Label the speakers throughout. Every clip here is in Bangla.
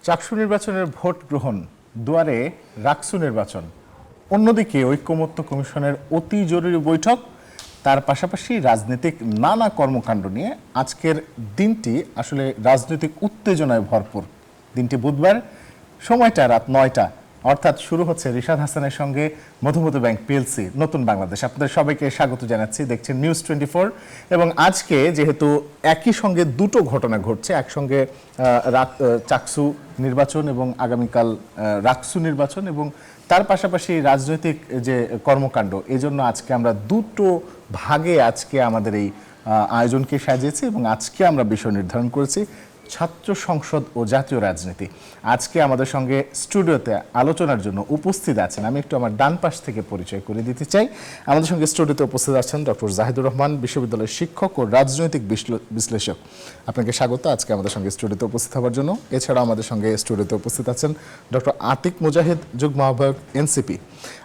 Speaker 1: চাকসু নির্বাচনের ভোট গ্রহণ, দুয়ারে রাকসু নির্বাচন, অন্যদিকে ঐক্যমত্য কমিশনের অতি জরুরি বৈঠক, তার পাশাপাশি রাজনৈতিক নানা কর্মকাণ্ড নিয়ে আজকের দিনটি আসলে রাজনৈতিক উত্তেজনায় ভরপুর। দিনটি বুধবার, সময়টা রাত ৯টা, অর্থাৎ শুরু হচ্ছে রিশাদ হাসানের সঙ্গে মধুমতি ব্যাংক পিএলসি নতুন বাংলাদেশ। আপনাদের সবাইকে স্বাগত জানাচ্ছি, দেখছেন নিউজ 24। এবং আজকে যেহেতু একই সঙ্গে দুটো ঘটনা ঘটছে, একসঙ্গে চাকসু নির্বাচন এবং আগামীকাল রাকসু নির্বাচন এবং তার পাশাপাশি রাজনৈতিক যে কর্মকাণ্ড, এই জন্য আজকে আমরা দুটো ভাগে আজকে আমাদের এই আয়োজনকে সাজিয়েছি এবং আজকে আমরা বিষয় নির্ধারণ করেছি ছাত্র সংসদ ও জাতীয় রাজনীতি। আজকে আমাদের সঙ্গে স্টুডিওতে আলোচনার জন্য উপস্থিত আছেন, আমি একটু আমার ডান পাশ থেকে পরিচয় করে দিতে চাই। আমাদের সঙ্গে স্টুডিওতে উপস্থিত আছেন ডক্টর জাহিদুর রহমান, বিশ্ববিদ্যালয়ের শিক্ষক ও রাজনৈতিক বিশ্লেষক। আপনাকে স্বাগত আজকে আমাদের সঙ্গে স্টুডিওতে উপস্থিত হওয়ার জন্য। এছাড়াও আমাদের সঙ্গে স্টুডিওতে উপস্থিত আছেন ডক্টর আতিক মুজাহিদ, যুগ্ম আহ্বায়ক এনসিপি।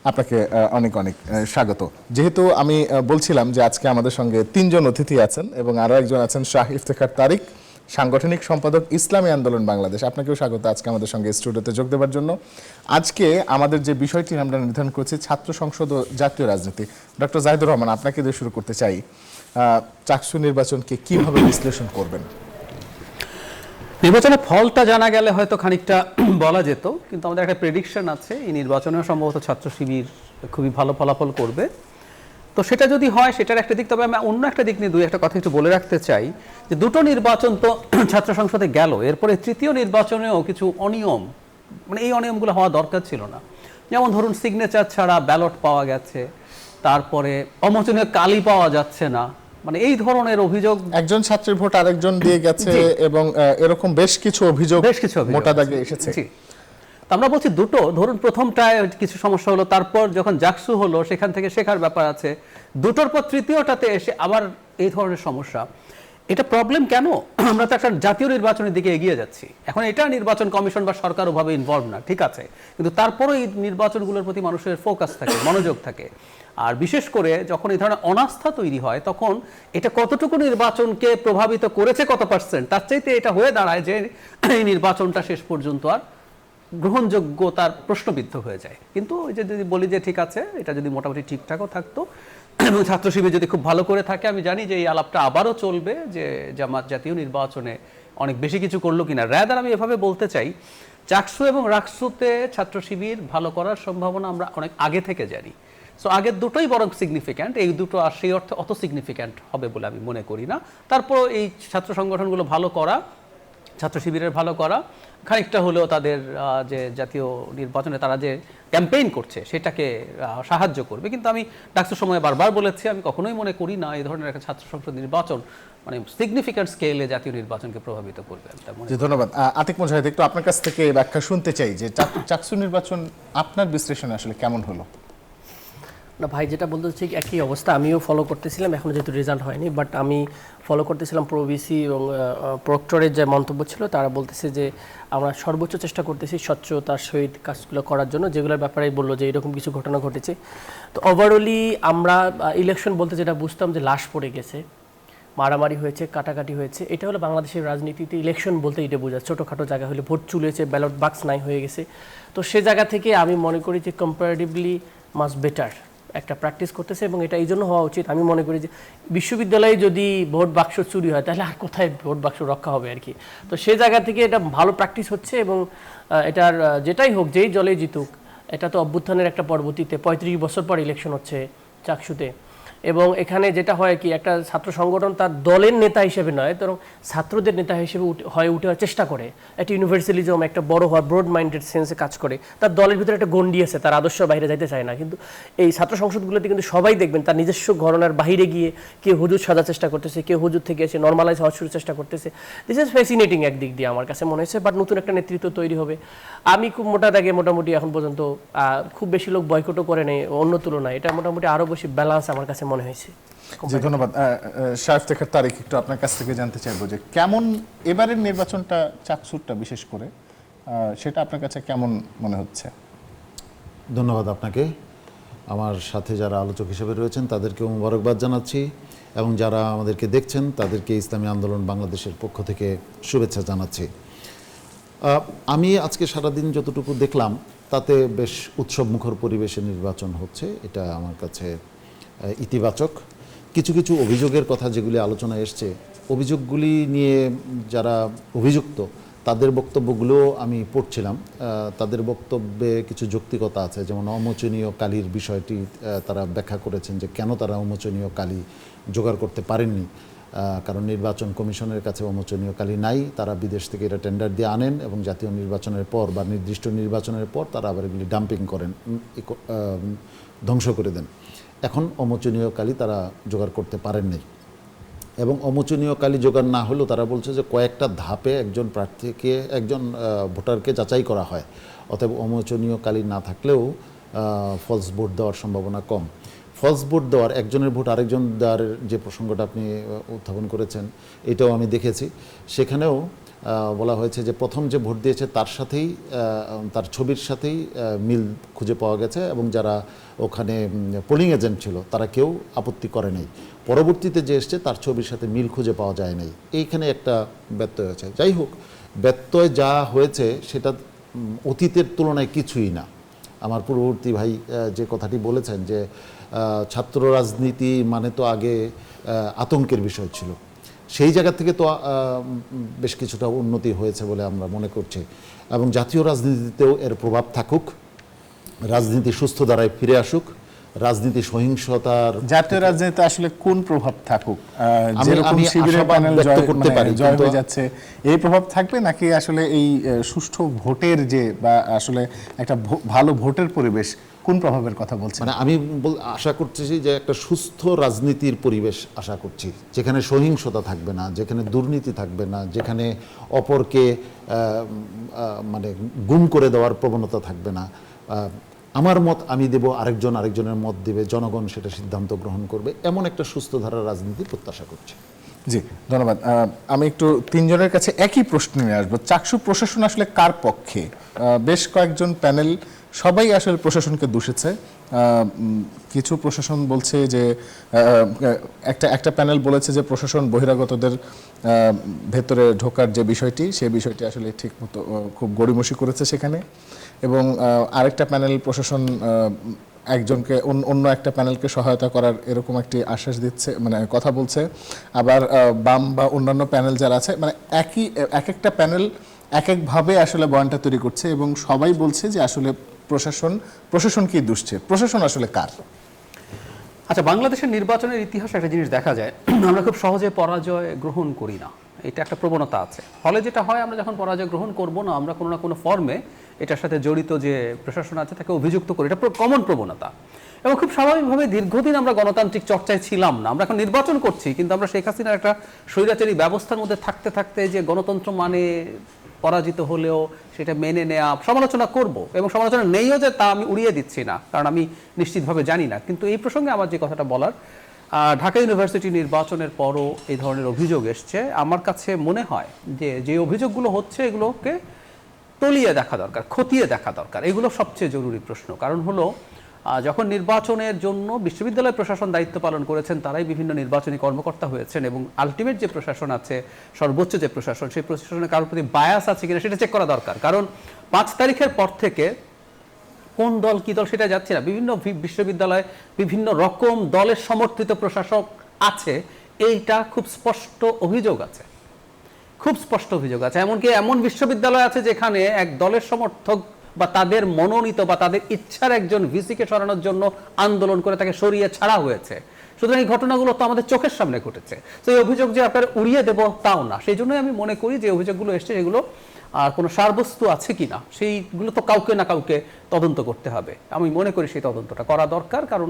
Speaker 1: আপনাকে অনেক অনেক স্বাগত। যেহেতু আমি বলছিলাম যে আজকে আমাদের সঙ্গে তিনজন অতিথি আছেন এবং আরও একজন আছেন শাহ ইফতেখার তারিক, সাংগঠনিক সম্পাদক, ইসলামী আন্দোলন বাংলাদেশ। আপনাকেও স্বাগত আজকে আমাদের সঙ্গে স্টুডিওতে যোগ দেওয়ার জন্য। আজকে আমাদের যে বিষয়টি আমরা নির্ধারণ করেছি ছাত্র সংসদ ও জাতীয় রাজনীতি। ডক্টর জাহিদুর রহমান, আপনাকে দিয়ে শুরু করতে চাই। চাকসু নির্বাচনকে কিভাবে বিশ্লেষণ করবেন?
Speaker 2: নির্বাচনের ফলটা জানা গেলে হয়তো খানিকটা বলা যেত, কিন্তু আমাদের একটা প্রেডিকশন আছে, এই নির্বাচনেও সম্ভবত ছাত্র শিবির খুবই ভালো ফলাফল করবে। তো সেটা যদি হয় সেটার একটা দিক, তবে আমি অন্য একটা দিক নিয়ে দুই একটা কথা একটু বলে রাখতে চাই যে দুটো নির্বাচন তো ছাত্র সংসদে গেল, এরপরে তৃতীয় নির্বাচনেও কিছু অনিয়ম, মানে এই অনিয়মগুলো হওয়া দরকার ছিল না। যেমন ধরুন সিগনেচার ছাড়া ব্যালট পাওয়া গেছে, তারপরে অমোচনীয় কালি পাওয়া যাচ্ছে না, মানে এই ধরনের অভিযোগ।
Speaker 1: একজন ছাত্রের ভোট আরেকজন দিয়ে গেছে এবং এরকম বেশ কিছু অভিযোগ মোটা দাগে এসেছে।
Speaker 2: আমরা বলছি দুটো, ধরুন প্রথমটায় কিছু সমস্যা হলো, তারপর যখন জাকসু হলো সেখান থেকে শেখার ব্যাপার আছে, দুটোর পর তৃতীয়টাতে এসে আবার এই ধরনের সমস্যা। এটা প্রবলেম কেন? আমরা তো একটা জাতীয় নির্বাচনের দিকে এগিয়ে যাচ্ছি। এখন এটা নির্বাচন কমিশন বা সরকার ওভাবে ইনভলভ না, ঠিক আছে, কিন্তু তারপরও এই নির্বাচনগুলোর প্রতি মানুষের ফোকাস থাকে, মনোযোগ থাকে। আর বিশেষ করে যখন এই ধরনের অনাস্থা তৈরি হয়, তখন এটা কতটুকু নির্বাচনকে প্রভাবিত করেছে, কত পার্সেন্ট, তার চাইতে এটা হয়ে দাঁড়ায় যে এই নির্বাচনটা শেষ পর্যন্ত আর গ্রহণযোগ্যতার প্রশ্নবিদ্ধ হয়ে যায়। কিন্তু ওই যে যদি বলি যে ঠিক আছে, এটা যদি মোটামুটি ঠিকঠাকও থাকতো এবং ছাত্র শিবির যদি খুব ভালো করে থাকে, আমি জানি যে এই আলাপটা আবারও চলবে যে জামাত জাতীয় নির্বাচনে অনেক বেশি কিছু করলো কিনা। রাদার আমি এভাবে বলতে চাই, চাকসু এবং রাকসুতে ছাত্র শিবির ভালো করার সম্ভাবনা আমরা অনেক আগে থেকে জানি। সো আগের দুটোই বরং সিগনিফিক্যান্ট, এই দুটো আর সেই অর্থে অত সিগনিফিক্যান্ট হবে বলে আমি মনে করি না। তারপর এই ছাত্র সংগঠনগুলো ভালো করা, ছাত্র শিবিরের ভালো করা খানিকটা হলেও তাদের যে জাতীয় নির্বাচনে তারা যে ক্যাম্পেইন করছে সেটাকে সাহায্য করবে। কিন্তু আমি ডাকসুর সময় বারবার বলেছি, আমি কখনোই মনে করি না এই ধরনের একটা ছাত্র সংসদ নির্বাচন মানে সিগনিফিক্যান্ট স্কেলে জাতীয় নির্বাচনকে প্রভাবিত করবে।
Speaker 1: ধন্যবাদ। আতিক মুজাহিদ, একটু আপনার কাছ থেকে ব্যাখ্যা শুনতে চাই যে চাকসু নির্বাচন আপনার বিশ্লেষণে আসলে কেমন হলো?
Speaker 3: না ভাই, যেটা বলতে ঠিক একই অবস্থা, আমিও ফলো করতেছিলাম, এখন যেহেতু রেজাল্ট হয়নি, বাট আমি ফলো করতেছিলাম প্রবিসি এবং প্রক্টরের যে মন্তব্য ছিল, তারা বলতেছে যে আমরা সর্বোচ্চ চেষ্টা করতেছি স্বচ্ছতার সহিত কাজগুলো করার জন্য, যেগুলোর ব্যাপারে বললো যে এরকম কিছু ঘটনা ঘটেছে। তো ওভারঅলি আমরা ইলেকশন বলতে যেটা বুঝতাম যে লাশ পড়ে গেছে, মারামারি হয়েছে, কাটাকাটি হয়েছে, এটা হলো বাংলাদেশের রাজনীতিতে ইলেকশন বলতে এটা বোঝা। ছোটোখাটো জায়গা হলে ভোট চুলেছে, ব্যালট বাক্স নাই হয়ে গেছে। তো সে জায়গা থেকে আমি মনে করি যে কম্পারেটিভলি মাস বেটার একটা প্র্যাকটিস করতেছে এবং এটা এই জন্য হওয়া উচিত। আমি মনে করি যে বিশ্ববিদ্যালয়ে যদি ভোট বাক্স চুরি হয় তাহলে আর কোথায় ভোট বাক্স রক্ষা হবে আর কি। তো সে জায়গা থেকে এটা ভালো প্র্যাকটিস হচ্ছে এবং এটার যেটাই হোক, যেই দলে জিতুক, এটা তো অভ্যুত্থানের একটা পরবর্তীতে 35 বছর পর ইলেকশন হচ্ছে চাকসুতে। এবং এখানে যেটা হয় কি, একটা ছাত্র সংগঠন তার দলের নেতা হিসেবে নয়, বরং ছাত্রদের নেতা হিসেবে হয়ে উঠে চেষ্টা করে, একটা ইউনিভার্সালিজম, একটা বড় হওয়ার ব্রড মাইন্ডেড সেন্সে কাজ করে। তার দলের ভিতরে একটা গণ্ডি আছে, তার আদর্শ বাইরে যাইতে চায় না। কিন্তু এই ছাত্র সংসদগুলোতে কিন্তু সবাই দেখবেন তার নিজস্ব ঘরনার বাইরে গিয়ে কেউ হুজুর সাজার চেষ্টা করতেছে, কেউ হুজুর থেকে এসে নর্মালাইজ হওয়ার শুরু চেষ্টা করতেছে। দিস ইজ ফ্যাসিনেটিং একদিক দিয়ে আমার কাছে মনে হয়েছে। বাট নতুন একটা নেতৃত্ব তৈরি হবে। আমি খুব মোটা দাগে মোটামুটি এখন পর্যন্ত খুব বেশি লোক বয়কটও করে নেই অন্য তুলনায়, এটা মোটামুটি আরও বেশি ব্যালেন্স আমার কাছে মনে হয়েছে।
Speaker 1: ধন্যবাদ। শাহ ইফতেখার তারিক, একটু আপনার কাছ থেকে জানতে চাইবো যে কেমন এবারের নির্বাচনটা, চাকসুরটা বিশেষ করে, সেটা আপনার কাছে কেমন মনে হচ্ছে?
Speaker 4: ধন্যবাদ আপনাকে। আমার সাথে যারা আলোচক হিসেবে রয়েছেন তাদেরকেও মোবারকবাদ জানাচ্ছি এবং যারা আমাদেরকে দেখছেন তাদেরকে ইসলামী আন্দোলন বাংলাদেশের পক্ষ থেকে শুভেচ্ছা জানাচ্ছি। আমি আজকে সারাদিন যতটুকু দেখলাম তাতে বেশ উৎসবমুখর পরিবেশে নির্বাচন হচ্ছে, এটা আমার কাছে ইতিবাচক। কিছু কিছু অভিযোগের কথা যেগুলি আলোচনায় এসছে, অভিযোগগুলি নিয়ে যারা অভিযুক্ত তাদের বক্তব্যগুলো আমি পড়ছিলাম। তাদের বক্তব্যে কিছু যৌক্তিকতা আছে, যেমন অমোচনীয় কালির বিষয়টি তারা ব্যাখ্যা করেছেন যে কেন তারা অমোচনীয় কালি জোগাড় করতে পারেননি, কারণ নির্বাচন কমিশনের কাছে অমোচনীয় কালি নাই, তারা বিদেশ থেকে এটা টেন্ডার দিয়ে আনেন এবং জাতীয় নির্বাচনের পর বা নির্দিষ্ট নির্বাচনের পর তারা আবার এগুলি ডাম্পিং করেন, ধ্বংস করে দেন। এখন অমোচনীয় কালি তারা জোগাড় করতে পারেননি এবং অমোচনীয় কালি জোগাড় না হলেও তারা বলছে যে কয়েকটা ধাপে একজন প্রার্থীকে, একজন ভোটারকে যাচাই করা হয়, অতএব অমোচনীয় কালি না থাকলেও ফলস ভোট দেওয়ার সম্ভাবনা কম। ফলস ভোট দেওয়ার, একজনের ভোট আরেকজন দেওয়ার যে প্রসঙ্গটা আপনি উত্থাপন করেছেন, এটাও আমি দেখেছি। সেখানেও বলা হয়েছে যে প্রথম যে ভোট দিয়েছে তার সাথেই, তার ছবির সাথেই মিল খুঁজে পাওয়া গেছে এবং যারা ওখানে পোলিং এজেন্ট ছিল তারা কেউ আপত্তি করে নাই। পরবর্তীতে যে এসছে তার ছবির সাথে মিল খুঁজে পাওয়া যায় নাই, এইখানে একটা ব্যত্যয় হয়েছে। যাই হোক, ব্যত্যয় যা হয়েছে সেটা অতীতের তুলনায় কিছুই না। আমার পূর্ববর্তী ভাই যে কথাটি বলেছেন যে ছাত্র রাজনীতি মানে তো আগে আতঙ্কের বিষয় ছিল, সেই জায়গা থেকে তো বেশ কিছুটা উন্নতি হয়েছে বলে আমরা মনে করছি এবং জাতীয় রাজনীতিতেও এর প্রভাব থাকুক, রাজনীতি সুস্থ ধারায় ফিরে আসুক, রাজনীতি সহিংসতার
Speaker 1: জাতীয় রাজনীতিতে আসলে কোন প্রভাব থাকুক, যেরকম
Speaker 4: আমি
Speaker 1: শিবিরের
Speaker 4: আশাবাদ
Speaker 1: প্যানেল
Speaker 4: ব্যক্ত করতে পারি,
Speaker 1: জয়
Speaker 4: কিন্তু
Speaker 1: হয়ে যাচ্ছে, এই প্রভাব থাকবে নাকি আসলে এই সুষ্ঠু ভোটের যে বা আসলে একটা ভালো ভোটের পরিবেশ, কোন প্রভাবের কথা বলছেন?
Speaker 4: মানে আমি আশা করছি যে একটা সুস্থ রাজনীতির পরিবেশ আশা করছি, যেখানে সহিংসতা থাকবে না, যেখানে দুর্নীতি থাকবে না, যেখানে অপরকে মানে গুম করে দেওয়ার প্রবণতা থাকবে না। আমার মত আমি দেব, আরেকজনের মত দেবে, জনগণ সেটা সিদ্ধান্ত গ্রহণ করবে, এমন একটা সুস্থ ধারার রাজনীতি প্রত্যাশা করছি।
Speaker 1: জি, ধন্যবাদ। আমি একটু তিনজনের কাছে একই প্রশ্ন নিয়ে আসবো। চাকসু প্রশাসন আসলে কার পক্ষে? বেশ কয়েকজন প্যানেল সবাই আসলে প্রশাসনকে দোষেছে। কিছু প্রশাসন বলছে যে একটা প্যানেল বলেছে যে প্রশাসন বহিরাগতদের ভেতরে ঢোকার যে বিষয়টি, সেই বিষয়টি আসলে ঠিক মতো খুব গড়িমসি করেছে সেখানে, এবং আরেকটা প্যানেল প্রশাসন একজনকে অন্য একটা প্যানেলকে সহায়তা করার এরকম একটি আশ্বাস দিচ্ছে, মানে কথা বলছে। আবার বাম বা অন্যান্য প্যানেল যারা আছে, মানে এক একটা প্যানেল এক একভাবে আসলে বয়ানটা তৈরি করছে এবং সবাই বলছে যে আসলে প্রশাসনকেই দুষছে। প্রশাসন আসলে কার?
Speaker 2: আচ্ছা, বাংলাদেশের নির্বাচনের ইতিহাসে একটা জিনিস দেখা যায়, আমরা খুব সহজে পরাজয় গ্রহণ করি না, এটা একটা প্রবণতা আছে। ফলে যেটা হয়, আমরা যখন পরাজয় গ্রহণ করব না, আমরা কোনো না কোনো ফর্মে এটার সাথে জড়িত যে প্রশাসন আছে তাকে অভিযুক্ত করি, এটা কমন প্রবণতা। এবং খুব স্বাভাবিকভাবে দীর্ঘদিন আমরা গণতান্ত্রিক চর্চায় ছিলাম না, আমরা এখন নির্বাচন করছি, কিন্তু আমরা শেখ হাসিনার একটা স্বৈরাচারী ব্যবস্থার মধ্যে থাকতে থাকতে যে গণতন্ত্র মানে পরাজিত হলেও সেটা মেনে নেওয়া, সমালোচনা করব, এবং সমালোচনা নেইও যে তা আমি উড়িয়ে দিচ্ছি না, কারণ আমি নিশ্চিতভাবে জানি না। কিন্তু এই প্রসঙ্গে আমার যে কথাটা বলার, ঢাকা ইউনিভার্সিটি নির্বাচনের পরও এই ধরনের অভিযোগ এসছে। আমার কাছে মনে হয় যে অভিযোগগুলো হচ্ছে এগুলোকে তলিয়ে দেখা দরকার, খতিয়ে দেখা দরকার, এগুলো সবচেয়ে জরুরি প্রশ্ন। কারণ হলো, যখন নির্বাচনের জন্য বিশ্ববিদ্যালয় প্রশাসন দায়িত্ব পালন করেছেন, তারাই বিভিন্ন নির্বাচনী কর্মকর্তা হয়েছেন, এবং আলটিমেট যে প্রশাসন আছে, সর্বোচ্চ যে প্রশাসন, সেই প্রশাসনের কারোর প্রতি বায়াস আছে কিনা সেটা চেক করা দরকার। কারণ 5 তারিখের পর থেকে কোন দল কি দল সেটা যাচ্ছে না, বিভিন্ন বিশ্ববিদ্যালয়ে বিভিন্ন রকম দলের সমর্থিত প্রশাসক আছে, এইটা খুব স্পষ্ট অভিযোগ আছে, খুব স্পষ্ট অভিযোগ আছে। এমনকি এমন বিশ্ববিদ্যালয় আছে যেখানে এক দলের সমর্থক বা তাদের মনোনীত বা তাদের ইচ্ছার একজন ভিসিকে সরানোর জন্য আন্দোলন করে তাকে সরিয়ে ছাড়া হয়েছে। সুতরাং এই ঘটনাগুলো তো আমাদের চোখের সামনে ঘটেছে। তো এই অভিযোগ যে আপনারা উড়িয়ে দেব তাও না, সেই জন্যই আমি মনে করি যে অভিযোগগুলো এসছে সেগুলো কোনো সারবস্তু আছে কিনা সেইগুলো তো কাউকে না কাউকে তদন্ত করতে হবে। আমি মনে করি সেই তদন্তটা করা দরকার, কারণ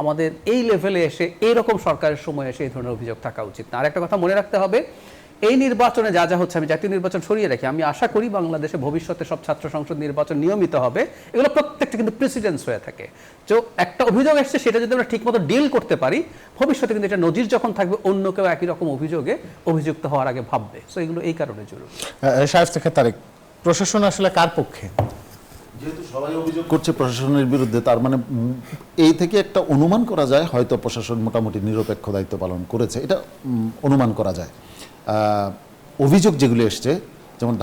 Speaker 2: আমাদের এই লেভেলে এসে এইরকম সরকারের সময় এসে এই ধরনের অভিযোগ থাকা উচিত না। আর একটা কথা মনে রাখতে হবে, এই নির্বাচনে যা যা হচ্ছে, আমি জাতীয় নির্বাচন সরিয়ে রাখি, আমি আশা করি বাংলাদেশে ভবিষ্যতে সব ছাত্র সংসদ নির্বাচন নিয়মিত হবে, এগুলো প্রত্যেকটা কিন্তু প্রেসিডেন্স হয়ে থাকে। তো একটা অভিযোগ এসছে, সেটা যদি আমরা ঠিকমতো ডিল করতে পারি, ভবিষ্যতে কিন্তু এটা নজির যখন থাকবে, অন্য কেউ একই রকম অভিযোগে অভিযুক্ত হওয়ার আগে ভাববে। সো এগুলো এই কারণে জরুরি।
Speaker 1: শায়েস্তা খান তারেক, প্রশাসন আসলে কার পক্ষে?
Speaker 4: যেহেতু সবাই অভিযোগ করছে প্রশাসনের বিরুদ্ধে, তার মানে এই থেকে একটা অনুমান করা যায় হয়তো প্রশাসন মোটামুটি নিরপেক্ষ দায়িত্ব পালন করেছে, এটা অনুমান করা যায়। অভিযোগ যেগুলো এসছে যেমন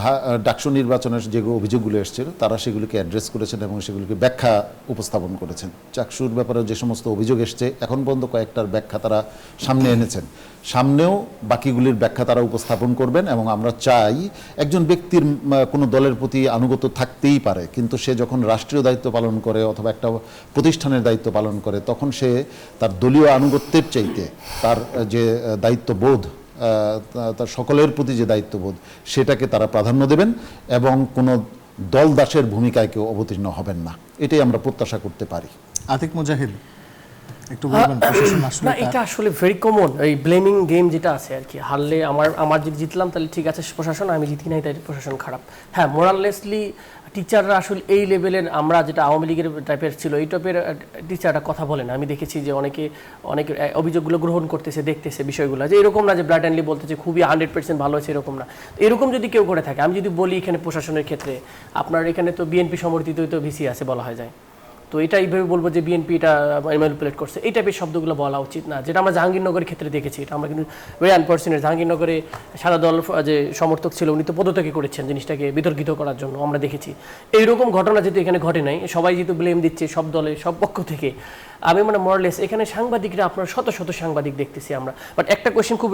Speaker 4: ডাকসু নির্বাচনের যে অভিযোগগুলো এসেছিল তারা সেগুলিকে অ্যাড্রেস করেছেন এবং সেগুলিকে ব্যাখ্যা উপস্থাপন করেছেন। চাকসুর ব্যাপারে যে সমস্ত অভিযোগ এসছে এখন পর্যন্ত কয়েকটার ব্যাখ্যা তারা সামনে এনেছেন, সামনেও বাকিগুলির ব্যাখ্যা তারা উপস্থাপন করবেন। এবং আমরা চাই একজন ব্যক্তির কোনো দলের প্রতি আনুগত্য থাকতেই পারে, কিন্তু সে যখন রাষ্ট্রীয় দায়িত্ব পালন করে অথবা একটা প্রতিষ্ঠানের দায়িত্ব পালন করে তখন সে তার দলীয় আনুগত্যের চাইতে তার যে দায়িত্ববোধ, তার সকলের প্রতি যে দায়িত্ববোধ সেটাকে তারা প্রাধান্য দেবেন এবং কোনো দল দাসের ভূমিকায় কেউ অবতীর্ণ হবেন না, এটাই আমরা প্রত্যাশা করতে পারি।
Speaker 1: আতিক মুজাহিদ একটু বলবেন প্রশাসন আসলে
Speaker 3: না, এটা আসলে ভেরি কমন, এই ব্লেমিং গেম যেটা আছে আর কি। হারলে আমার যদি জিতলাম তাহলে ঠিক আছে প্রশাসন, আমি জিতি নাই তাই প্রশাসন খারাপ। হ্যাঁ, মোরাললেসলি টিচাররা আসলে এই লেভেলের, আমরা যেটা আওয়ামী লীগের টাইপের ছিল এই টাইপের টিচাররা কথা বলে না। আমি দেখেছি যে অনেক অভিযোগগুলো গ্রহণ করতেছে, দেখতেছে বিষয়গুলো, যে এরকম না যে ব্লাডেনলি বলতেছে খুবই 100% ভালো হয়েছে, এরকম না। এরকম যদি কেউ করে থাকে, আমি যদি বলি এখানে প্রশাসনের ক্ষেত্রে আপনার এখানে তো বিএনপি সমর্থিত তো ভিসি আছে বলা হয় যায়, তো এটা এইভাবে বলবো যে বিএনপি এটা ম্যানিপুলেট করছে, এই টাইপের শব্দগুলো বলা উচিত না, যেটা আমরা জাহাঙ্গীরনগরের ক্ষেত্রে দেখেছি। এটা আমরা কিন্তু ভেরি আনফর্চুনেট, জাহাঙ্গীরনগরে সাদা দল যে সমর্থক ছিল উনি তো পদত্যাগী করেছেন জিনিসটাকে বিতর্কিত করার জন্য, আমরা দেখেছি। এইরকম ঘটনা যেহেতু এখানে ঘটে নাই, সবাই যেহেতু ব্লেম দিচ্ছে সব দলে সব পক্ষ থেকে, আমি মানে মোরালেস এখানে সাংবাদিকরা আপনার শত শত সাংবাদিক দেখতেছি আমরা, বাট একটা কোয়েশ্চেন খুব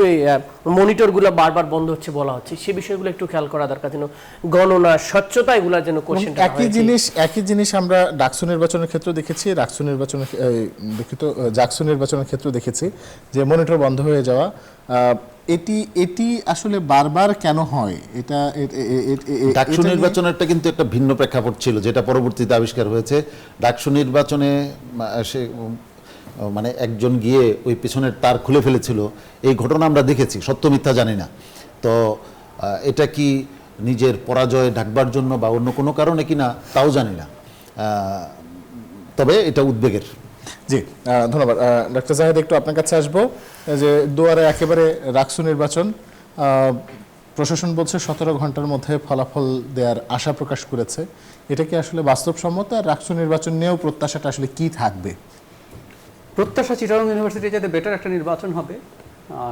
Speaker 3: মনিটরগুলো বারবার বন্ধ হচ্ছে বলা হচ্ছে, সে বিষয়গুলো একটু খেয়াল করা দরকার, যেন গণনা স্বচ্ছতা এগুলো যেন কোয়েশ্চেনটা
Speaker 1: একই জিনিস আমরা ডাকসু নির্বাচনের ক্ষেত্রে দেখেছি, জাকসু নির্বাচনের ক্ষেত্রে দেখেছি যে মনিটর বন্ধ হয়ে যাওয়া। এটি আসলে বারবার কেন হয়? এটা
Speaker 4: ডাকসু নির্বাচনেরটা কিন্তু একটা ভিন্ন প্রেক্ষাপট ছিল যেটা পরবর্তীতে আবিষ্কার হয়েছে। ডাকসু নির্বাচনে সে মানে একজন গিয়ে ওই পেছনের তার খুলে ফেলেছিল, এই ঘটনা আমরা দেখেছি, সত্য মিথ্যা জানি না। তো এটা কি নিজের পরাজয় ঢাকবার জন্য বা অন্য কোনো কারণে কিনা তাও জানি না, তবে এটা উদ্বেগের।
Speaker 1: জি, ধন্যবাদ ডক্টর জাহেদ। একটু আপনার কাছে আসবো যে দুয়ারে একেবারে রাকসু নির্বাচন, প্রশাসন বলছে 17 ঘন্টার মধ্যে ফলাফল দেওয়ার আশা প্রকাশ করেছে, এটা কি আসলে বাস্তবসম্মত? আর রাকসু নির্বাচন নিয়েও প্রত্যাশাটা আসলে কি থাকবে?
Speaker 2: প্রত্যাশা চিটাগং ইউনিভার্সিটি যাতে বেটার একটা নির্বাচন হবে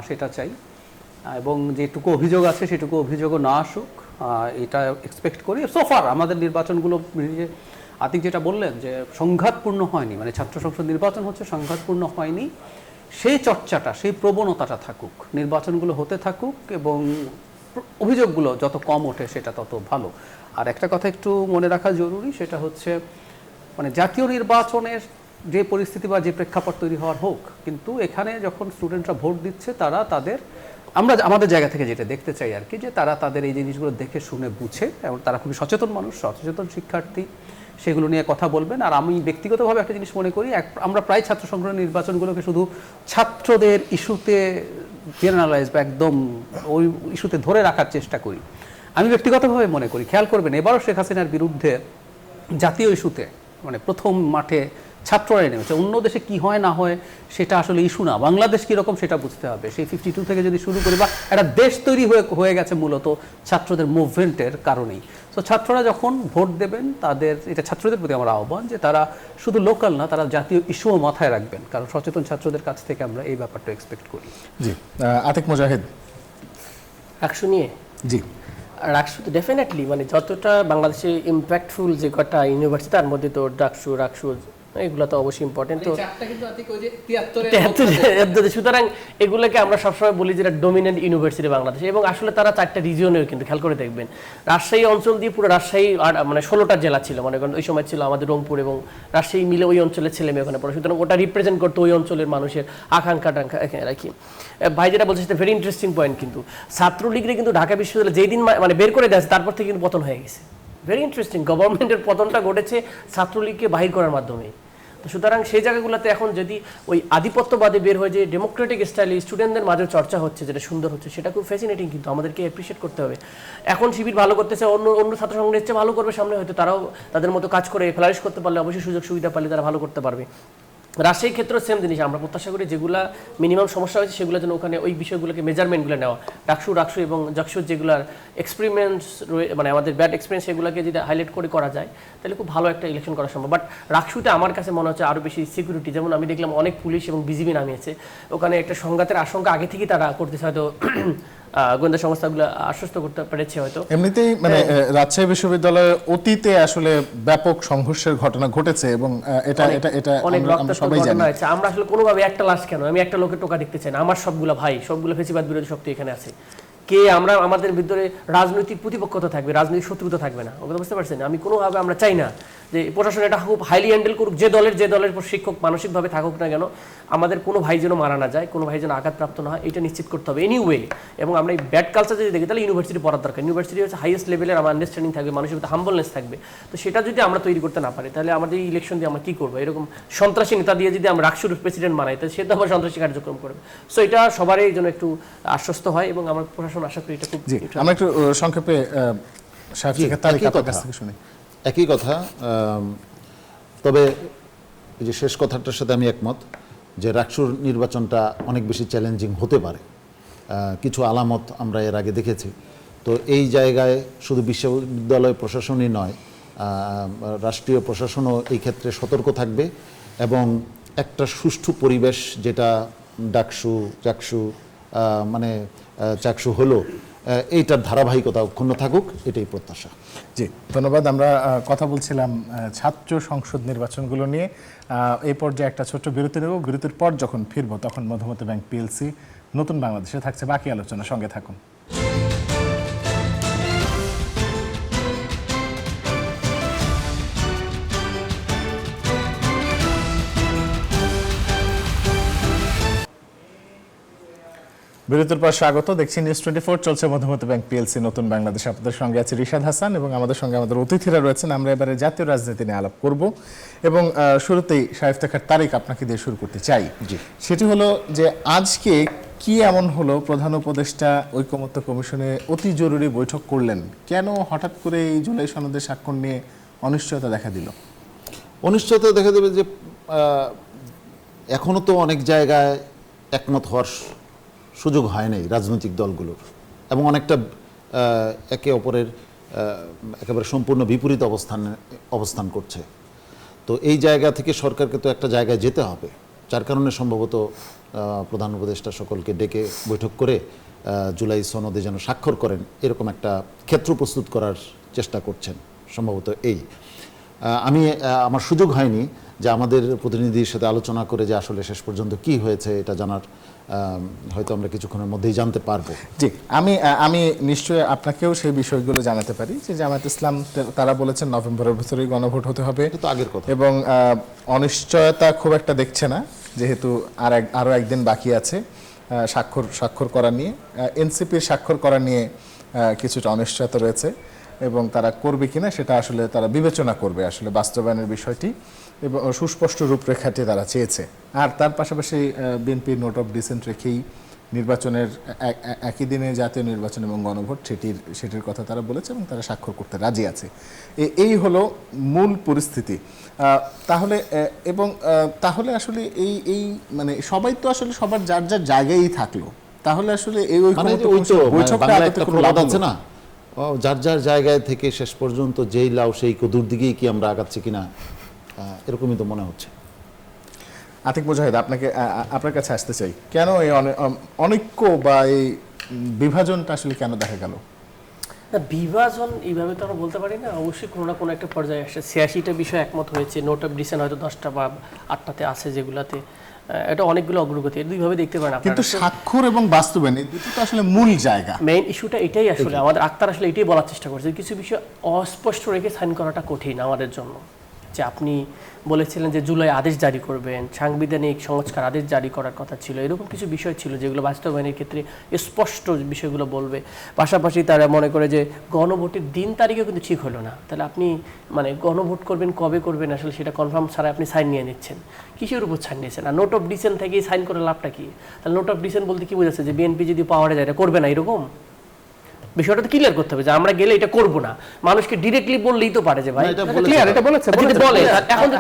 Speaker 2: সেটা চাই, এবং যেটুকু অভিযোগ আছে সেটুকু অভিযোগও না আসুক এটা এক্সপেক্ট করি। সোফার আমাদের নির্বাচনগুলো আতিক যেটা বললেন যে সংঘাতপূর্ণ হয়নি, মানে ছাত্র সংসদ নির্বাচন হচ্ছে সংঘাতপূর্ণ হয়নি, সেই চর্চাটা সেই প্রবণতাটা থাকুক, নির্বাচনগুলো হতে থাকুক এবং অভিযোগগুলো যত কম ওঠে সেটা তত ভালো। আর একটা কথা একটু মনে রাখা জরুরি, সেটা হচ্ছে মানে জাতীয় নির্বাচনের যে পরিস্থিতি বা যে প্রেক্ষাপট তৈরি হওয়ার হোক, কিন্তু এখানে যখন স্টুডেন্টরা ভোট দিচ্ছে তারা আমরা আমাদের জায়গা থেকে যেটা দেখতে চাই আর কি, যে তারা তাদের এই জিনিসগুলো দেখে শুনে বুঝে, এবং তারা খুবই সচেতন মানুষ, সচেতন শিক্ষার্থী, সেগুলো নিয়ে কথা বলবেন। আর আমি ব্যক্তিগতভাবে একটা জিনিস মনে করি, আমরা প্রায় ছাত্র সংসদের নির্বাচনগুলোকে শুধু ছাত্রদের ইস্যুতে জেনারেলাইজ বা একদম ওই ইস্যুতে ধরে রাখার চেষ্টা করি। আমি ব্যক্তিগতভাবে মনে করি, খেয়াল করবেন এবারও শেখ হাসিনার বিরুদ্ধে জাতীয় ইস্যুতে মানে প্রথম মাঠে ছাত্ররাই নেমেছে। অন্য দেশে কি হয় না হয় সেটা আসলে ইস্যু না, বাংলাদেশ কীরকম সেটা বুঝতে হবে। সেই 52 থেকে যদি শুরু করি, বা একটা দেশ তৈরি হয়ে গেছে মূলত ছাত্রদের মুভমেন্টের কারণেই। তো ছাত্ররা যখন ভোট দেবেন, এটা ছাত্রদের প্রতি আমার আহ্বান যে তারা শুধু লোকাল না, তারা জাতীয় ইস্যুও মাথায় রাখবেন, কারণ সচেতন ছাত্রদের কাছ থেকে আমরা এই ব্যাপারটা এক্সপেক্ট করি।
Speaker 1: জি, আতিক মুজাহিদ।
Speaker 3: রাকসু নিয়ে
Speaker 1: জি,
Speaker 3: রাকসু তো ডেফিনেটলি মানে যতটা বাংলাদেশে ইম্প্যাক্টফুল যে কটা ইউনিভার্সিটি, তার মধ্যে তো রাকসু এগুলো তো অবশ্যই ইম্পর্টেন্ট। তো সুতরাং এগুলোকে আমরা সবসময় বলি যেটা ডোমিনেন্ট ইউনিভার্সিটি বাংলাদেশে, এবং আসলে তারা 4টা রিজিয়নেও কিন্তু খেয়াল করে দেখবেন, রাজশাহী অঞ্চল দিয়ে পুরো রাজশাহী মানে 16টা জেলা ছিল, মনে করেন ওই সময় ছিল আমাদের রংপুর এবং রাজশাহী মিলে ওই অঞ্চলের ছেলে মেয়ে ওখানে পড়ে, সুতরাং ওটা রিপ্রেজেন্ট করতো ওই অঞ্চলের মানুষের আকাঙ্ক্ষা এখানে রাখি। ভাই যেটা বলছে সেটা ভেরি ইন্টারেস্টিং পয়েন্ট, কিন্তু ছাত্রলীগরে কিন্তু ঢাকা বিশ্ববিদ্যালয় যেই দিন মানে বের করে দেয় তারপর থেকে কিন্তু পতন হয়ে গেছে। ভেরি ইন্টারেস্টিং, গভর্নমেন্টের পতনটা ঘটেছে ছাত্রলীগকে বাহির করার মাধ্যমে। তো সুতরাং সেই জায়গাগুলোতে এখন যদি ওই আধিপত্যবাদে বের হয়ে যে ডেমোক্রেটিক স্টাইলে স্টুডেন্টদের মাঝে চর্চা হচ্ছে, যেটা সুন্দর হচ্ছে, সেটা খুব ফ্যাসিনেটিং, কিন্তু আমাদেরকে অ্যাপ্রিশিয়েট করতে হবে। এখন শিবির ভালো করতেছে, অন্য ছাত্র সংগঠনের চেয়ে ভালো করবে সামনে, হয়তো তারাও তাদের মতো কাজ করে ফ্লারিশ করতে পারলে, অবশ্যই সুযোগ সুবিধা পারলে তারা ভালো করতে পারবে। রাজশাহীর ক্ষেত্রে সেম জিনিস, আমরা প্রত্যাশা করি যেগুলো মিনিমাম সমস্যা হয়েছে সেগুলো যেন ওখানে ওই বিষয়গুলোকে মেজারমেন্টগুলো নেওয়া, রাকসু এবং জাকসুর যেগুলোর এক্সপেরিমেন্টস মানে আমাদের ব্যাড এক্সপিরিয়েন্স, সেগুলোকে যদি হাইলাইট করা যায় তাহলে খুব ভালো একটা ইলেকশন করা সম্ভব। বাট রাকসুতে আমার কাছে মনে হচ্ছে আরও বেশি সিকিউরিটি, যেমন আমি দেখলাম অনেক পুলিশ এবং বিজিবি নামিয়েছে ওখানে, একটা সংঘাতের আশঙ্কা আগে থেকেই তারা করতেছে, হয়তো গোয়েন্দা সংস্থাগুলো আশ্বস্ত করতে পেরেছে হয়তো।
Speaker 1: এমনিতেই মানে রাজশাহী বিশ্ববিদ্যালয়ে অতীতে আসলে ব্যাপক সংঘর্ষের ঘটনা ঘটেছে এবং এটা এটা এটা
Speaker 3: অনেক
Speaker 1: আমরা
Speaker 3: রক্তাক্ত
Speaker 1: সবাই জানি।
Speaker 3: ঘটনা হয়েছে। আমরা আসলে কোনোভাবে একটা লাশ কেন, আমি একটা লোকের টোকা দেখতে চাই না। আমার সবগুলো ভাই, সবগুলো ফেসিবাদ বিরোধী শক্তি এখানে আছে। কে আমরা, আমাদের ভিতরে রাজনৈতিক প্রতিপক্ষতা থাকবে, রাজনৈতিক শত্রুতা থাকবে না। ওকে বুঝতে পারছেন? আমি কোনোভাবে আমরা চাই না যে প্রশাসন এটা খুব হাইলি হ্যান্ডেল করুক, যে দলের শিক্ষক মানসিকভাবে থাকুক না কেন, আমাদের কোনো ভাই যেন মারা না যায়, কোনো ভাই যেন আঘাতপ্রাপ্ত না হয়, এটা নিশ্চিত করতে হবে এনিওয়ে। এবং আমরা এই ব্যাড কালচার যদি দেখি তাহলে ইউনিভার্সিটি পড়ার দরকার। ইউনিভার্সিটি হচ্ছে হাইয়েস্ট লেভেলের আমার আন্ডারস্ট্যান্ডিং থাকবে, মানুষের মধ্যে হাম্বলনেস থাকবে। তো সেটা যদি আমরা তৈরি করতে না পারি তাহলে আমাদের এই ইলেকশন দিয়ে আমরা কী করবো? এরকম সন্ত্রাসী নেতা দিয়ে যদি আমরা রাকসুর প্রেসিডেন্ট বানাই তাহলে সে তো আবার সন্ত্রাসী কার্যক্রম করবে। সো এটা সবারই জন্য একটু আশ্বস্ত হয় এবং আমার প্রশাসন আশা করি এটা খুব।
Speaker 1: জি, আমরা একটু সংক্ষেপে সাহেব থেকে তারিক আপনার কাছ থেকে শুনি।
Speaker 4: একই কথা, তবে এই যে শেষ কথাটার সাথে আমি একমত যে রাকসুর নির্বাচনটা অনেক বেশি চ্যালেঞ্জিং হতে পারে। কিছু আলামত আমরা এর আগে দেখেছি। তো এই জায়গায় শুধু বিশ্ববিদ্যালয় প্রশাসনই নয়, রাষ্ট্রীয় প্রশাসনও এই ক্ষেত্রে সতর্ক থাকবে এবং একটা সুষ্ঠু পরিবেশ, যেটা চাকসু মানে চাকসু হলো, এইটার ধারাবাহিকতা অক্ষুণ্ণ থাকুক, এটাই প্রত্যাশা।
Speaker 1: জি, ধন্যবাদ। আমরা কথা বলছিলাম ছাত্র সংসদ নির্বাচনগুলো নিয়ে। এই পর্যায়ে একটা ছোট্ট বিরতি নেব। বিরতির পর যখন ফিরবো তখন মধুমতি ব্যাংক পিএলসি নতুন বাংলাদেশে থাকছে বাকি আলোচনা। সঙ্গে থাকুন। বিরতির পর স্বাগত। দেখছি নিউজ 24 চলছে মধুমতি ব্যাংক পিএলসি নতুন বাংলাদেশ। আপনাদের সঙ্গে আছে রিশাদ হাসান এবং আমাদের সঙ্গে আমাদের অতিথিরা রয়েছেন। আমরা এবারে জাতীয় রাজনীতি নিয়ে আলাপ করব এবং শুরুতেই শাহেব ইফতেখার তারিক আপনাকে দিয়ে শুরু করতে চাই।
Speaker 4: জি,
Speaker 1: সেটি হলো যে আজকে কি এমন হলো প্রধান উপদেষ্টা ঐকমত্য কমিশনে অতি জরুরি বৈঠক করলেন, কেন হঠাৎ করে এই জুলাই সনদের স্বাক্ষর নিয়ে অনিশ্চয়তা দেখা দিল?
Speaker 4: অনিশ্চয়তা দেখা দেবে যে এখনো তো অনেক জায়গায় একমত হওয়ার সুযোগ হয় নাই রাজনৈতিক দলগুলোর, এবং অনেকটা একে অপরের একেবারে সম্পূর্ণ বিপরীত অবস্থান করছে। তো এই জায়গা থেকে সরকারকে তো একটা জায়গায় যেতে হবে, যার কারণে সম্ভবত প্রধান উপদেষ্টা সকলকে ডেকে বৈঠক করে জুলাই সনদে যেন স্বাক্ষর করেন এরকম একটা ক্ষেত্র প্রস্তুত করার চেষ্টা করছেন সম্ভবত। আমি আমার সুযোগ হয়নি যে আমাদের প্রতিনিধির সাথে আলোচনা করে যে আসলে শেষ পর্যন্ত কি হয়েছে এটা জানার, হয়তো আমরা কিছুক্ষণের মধ্যেই জানতে পারবো।
Speaker 1: জি, আমি নিশ্চয়ই আপনাকেও সেই বিষয়গুলো জানাতে পারি যে জামায়াত ইসলাম তারা বলেছেন নভেম্বরের ভিতরেই গণভোট হতে হবে,
Speaker 4: এটা তো আগের কথা,
Speaker 1: এবং অনিশ্চয়তা খুব একটা দেখছে না, যেহেতু আরও একদিন বাকি আছে স্বাক্ষর করা নিয়ে। এনসিপির স্বাক্ষর করা নিয়ে কিছুটা অনিশ্চয়তা রয়েছে এবং তারা করবে কিনা সেটা আসলে তারা বিবেচনা করবে আসলে বাস্তবায়নের বিষয়টি, এবং সুস্পষ্ট রূপরেখাটি তারা চেয়েছে। আর তার পাশাপাশি বিএনপির নোট অফ ডিসেন্ট রেখেই নির্বাচনের একই দিনে জাতীয় নির্বাচন এবং গণভোট সেটির কথা তারা বলেছে এবং তারা স্বাক্ষর করতে রাজি আছে। এই হলো মূল পরিস্থিতি। তাহলে আসলে এই মানে সবাই তো আসলে সবার যার যার জায়গায় থাকলো, তাহলে আসলে এই বৈঠকটা
Speaker 4: আছে না, যার যার জায়গায় থেকে শেষ পর্যন্ত যেই লাউ সেই কদুর দিকেই কি আমরা আগাচ্ছি কিনা, এরকমই তো মনে হচ্ছে।
Speaker 1: আতিক মুজাহিদ, আপনার কাছে আসতে চাই, কেন এই অনৈক্য বা এই বিভাজনটা আসলে কেন দেখা গেল?
Speaker 3: বিভাজন এইভাবে তো আমরা বলতে পারি না। অবশ্যই কোনো না কোনো একটা পর্যায়ে আসে 86টা বিষয় একমত হয়েছে, নোট অফ ডিসেন্ট হয়তো 10টা বা 8টাতে আছে, যেগুলাতে এটা অনেকগুলো অগ্রগতি, দুইভাবে দেখতে পারেন।
Speaker 1: কিন্তু স্বাক্ষর এবং বাস্তবায়ন এই দুটো তো আসলে মূল জায়গা।
Speaker 3: মেইন ইস্যুটা এটাই আসলে আমাদের আক্তার আসলে এটাই বলার চেষ্টা করছে, কিছু বিষয় অস্পষ্ট রেখে সাইন করাটা কঠিন আমাদের জন্য। যে আপনি বলেছিলেন যে জুলাই আদেশ জারি করবেন, সাংবিধানিক সংস্কার আদেশ জারি করার কথা ছিল, এরকম কিছু বিষয় ছিল যেগুলো বাস্তবায়নের ক্ষেত্রে স্পষ্ট বিষয়গুলো বলবে। পাশাপাশি তারা মনে করে যে গণভোটের দিন তারিখও কিন্তু ঠিক হলো না, তাহলে আপনি মানে গণভোট করবেন কবে করবেন আসলে সেটা কনফার্ম ছাড়া আপনি সাইন নিয়ে নিচ্ছেন, কিসের উপর সাইন নিয়েছেন? আর নোট অফ ডিসেন্ট থেকে সাইন করে লাভটা কি? তাহলে নোট অফ ডিসেন্ট বলতে কি বোঝাচ্ছে যে বিএনপি যদি পাওয়ারে যায় এটা করবে না, এরকম বিষয়টা তো ক্লিয়ার করতে হবে যে আমরা গেলে এটা করব না। মানুষকে ডিরেক্টলি বললেই তো পারে যে ভাই
Speaker 2: ক্লিয়ার, এটা বলেছে।
Speaker 3: যদি বলে এখন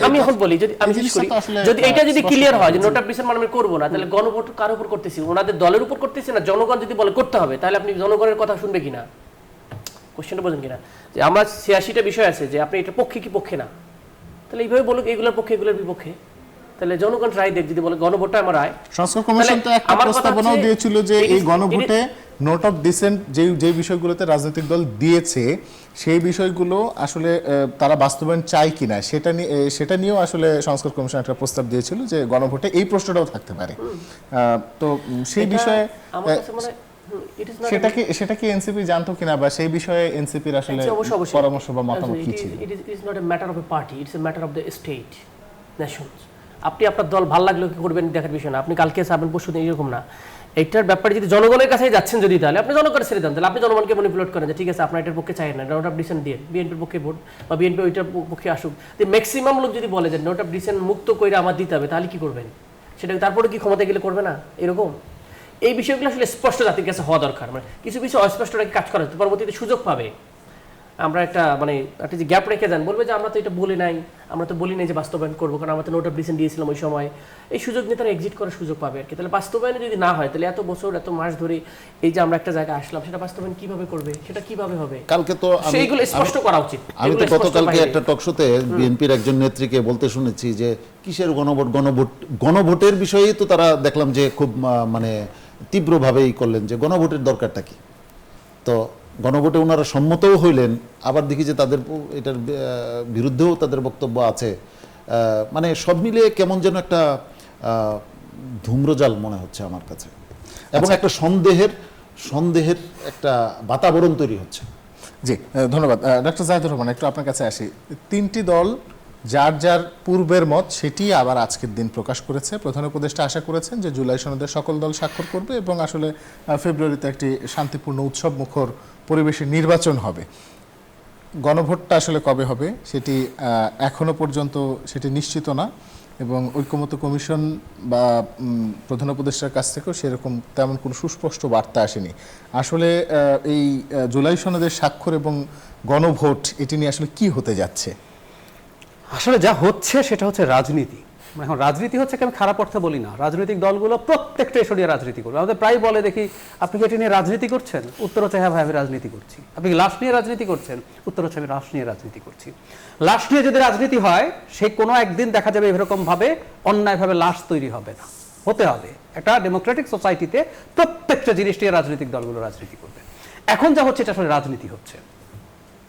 Speaker 3: আমি এখন বলি, যদি আমি শেষ করি, যদি এটা যদি ক্লিয়ার হয় যে নোট অফ ডিসেন্ট মানে করব না, তাহলে গণভোট কার উপর করতেছি? ওনাদের দলের উপর করতেছি না? জনগণ যদি বলে করতে হবে, তাহলে আপনি জনগণের কথা শুনবে কিনা? কোশ্চেনটা বোঝেন কিনা? যে আমরা 86টা বিষয় আছে যে আপনি এটা পক্ষে কি পক্ষে না, তাহলে এইভাবে বলুক এগুলোর পক্ষে এগুলোর বিপক্ষে। তাহলে জনগণ রায় দেখ, যদি বলে গণভোটটা আমার রায়।
Speaker 1: সংস্কার কমিশন তো একটা
Speaker 3: আমার কথা
Speaker 1: প্রস্তাবনাও
Speaker 3: হচ্ছে,
Speaker 1: দিয়েছিল যে এই গণভোটে নোট অফ ডিসেন্ট যে বিষয়গুলোতে রাজনৈতিক দল দিয়েছে সেই বিষয়গুলো আসলে তারা বাস্তবায়ন চায় কিনা সেটা নিয়েও আসলে সংস্কার কমিশন একটা প্রস্তাব দিয়েছিল যে গণভোটে এই প্রশ্নটাও থাকতে পারে। তো সেই বিষয়ে
Speaker 3: আমার কাছে মনে হয় it is not
Speaker 1: সেটা কি এনসিপি জানতো কিনা, বা সেই বিষয়ে এনসিপির আসলে
Speaker 3: অবশ্যই।
Speaker 1: পরামর্শ বা মতামত কি ছিল?
Speaker 3: It is not a matter of a party, it's a matter of the state, nations. আপনি আপনার দল ভালো লাগলো কি করবেন দেখার বিষয় না, আপনি কালকে যাবেন পরশু দিন এরকম না। এইটার ব্যাপারে যদি জনগণের কাছে যাচ্ছেন যদি, তাহলে আপনি জনগণের ছেড়ে দেন, তাহলে আপনি জনগণকে ম্যানিপুলেট করেন যে ঠিক আছে আপনার এটার পক্ষে চাই না, নোট অফ ডিসেন্ট দিয়ে বিএনপির পক্ষে ভোট বা বিএনপি ওইটার পক্ষে আসুক। ম্যাক্সিমাম লোক যদি বলে যে নোট অফ ডিসেন্ট মুক্ত করে আমার দিতে হবে, তাহলে কি করবেন? সেটা তারপরে কি ক্ষমতা গেলে করবে না এরকম? এই বিষয়গুলো আসলে স্পষ্ট জাতির কাছে হওয়া দরকার। মানে কিছু কিছু অস্পষ্টটাকে কাজ করা হচ্ছে, পরবর্তীতে সুযোগ পাবে। আমরা একটা যে গ্যাপ রেখে যান, বলবে যে আমরা তো এটা বলি নাই, আমরা তো বলি নাই যে বাস্তবায়ন করবো, কারণ আমরা তো নোট অফ ডিসেন্ট দিয়েছিলাম ওই সময়। এই সুযোগ নিয়ে তারা এক্সিট করার সুযোগ পাবে আর কি। তাহলে বাস্তবায়নে যদি না হয়, তাহলে এত বছর এত মাস ধরে এই যে আমরা একটা জায়গায় আসলাম, সেটা বাস্তবায়ন কিভাবে করবে, সেটা কিভাবে হবে?
Speaker 4: কালকে তো
Speaker 3: সেইগুলো স্পষ্ট করা উচিত।
Speaker 4: আমি তো
Speaker 3: এগুলো স্পষ্ট
Speaker 4: গতকালকে
Speaker 3: বাইরে।
Speaker 4: একটা টকশোতে বিএনপির একজন নেত্রীকে বলতে শুনেছি যে কিসের গণভোটের বিষয়েই তো তারা দেখলাম যে খুব মানে তীব্রভাবেই করলেন যে গণভোটের দরকারটা কি। তো গণভোটে ওনারা সম্মতও হইলেন, আবার দেখি যে তাদের এটার বিরুদ্ধেও তাদের বক্তব্য আছে। মানে সব মিলিয়ে কেমন যেন একটা ধূম্রজাল মনে হচ্ছে আমার কাছে, এবং একটা সন্দেহের একটা বাতাবরণ তৈরি হচ্ছে।
Speaker 1: জি, ধন্যবাদ ডক্টর জাহিদুর রহমান। একটু আপনার কাছে আসি। তিনটি দল যার যার পূর্বের মত সেটি আবার আজকের দিন প্রকাশ করেছে। প্রধান উপদেষ্টা আশা করেছেন যে জুলাই সনদে সকল দল স্বাক্ষর করবে এবং আসলে ফেব্রুয়ারিতে একটি শান্তিপূর্ণ উৎসব মুখর পরিবেশে নির্বাচন হবে। গণভোটটা আসলে কবে হবে সেটি এখনো পর্যন্ত সেটি নিশ্চিত না, এবং ঐকমত্য কমিশন বা প্রধান উপদেষ্টার কাছ থেকেও সেরকম তেমন কোনো সুস্পষ্ট বার্তা আসেনি। আসলে এই জুলাই সনদের স্বাক্ষর এবং গণভোট এটি নিয়ে আসলে কি হতে যাচ্ছে?
Speaker 2: আসলে যা হচ্ছে সেটা হচ্ছে রাজনীতি। এখন রাজনীতি হচ্ছে, আমি খারাপ অর্থে বলি না, রাজনৈতিক দলগুলো প্রত্যেকটা এসব নিয়ে রাজনীতি করবে। আমাদের প্রায় বলে দেখি আপনি কি এটি নিয়ে রাজনীতি করছেন? উত্তর হচ্ছে হ্যাঁ ভাই আমি রাজনীতি করছি। আপনি কি লাশ নিয়ে রাজনীতি করছেন? উত্তর হচ্ছে আমি লাশ নিয়ে রাজনীতি করছি। লাশ নিয়ে যদি রাজনীতি হয়, সে কোনো একদিন দেখা যাবে এরকম ভাবে অন্যায়ভাবে লাশ তৈরি হবে না, হতে হবে। একটা ডেমোক্রেটিক সোসাইটিতে প্রত্যেকটা জিনিস নিয়ে রাজনৈতিক দলগুলো রাজনীতি করবে। এখন যা হচ্ছে এটা আসলে রাজনীতি হচ্ছে,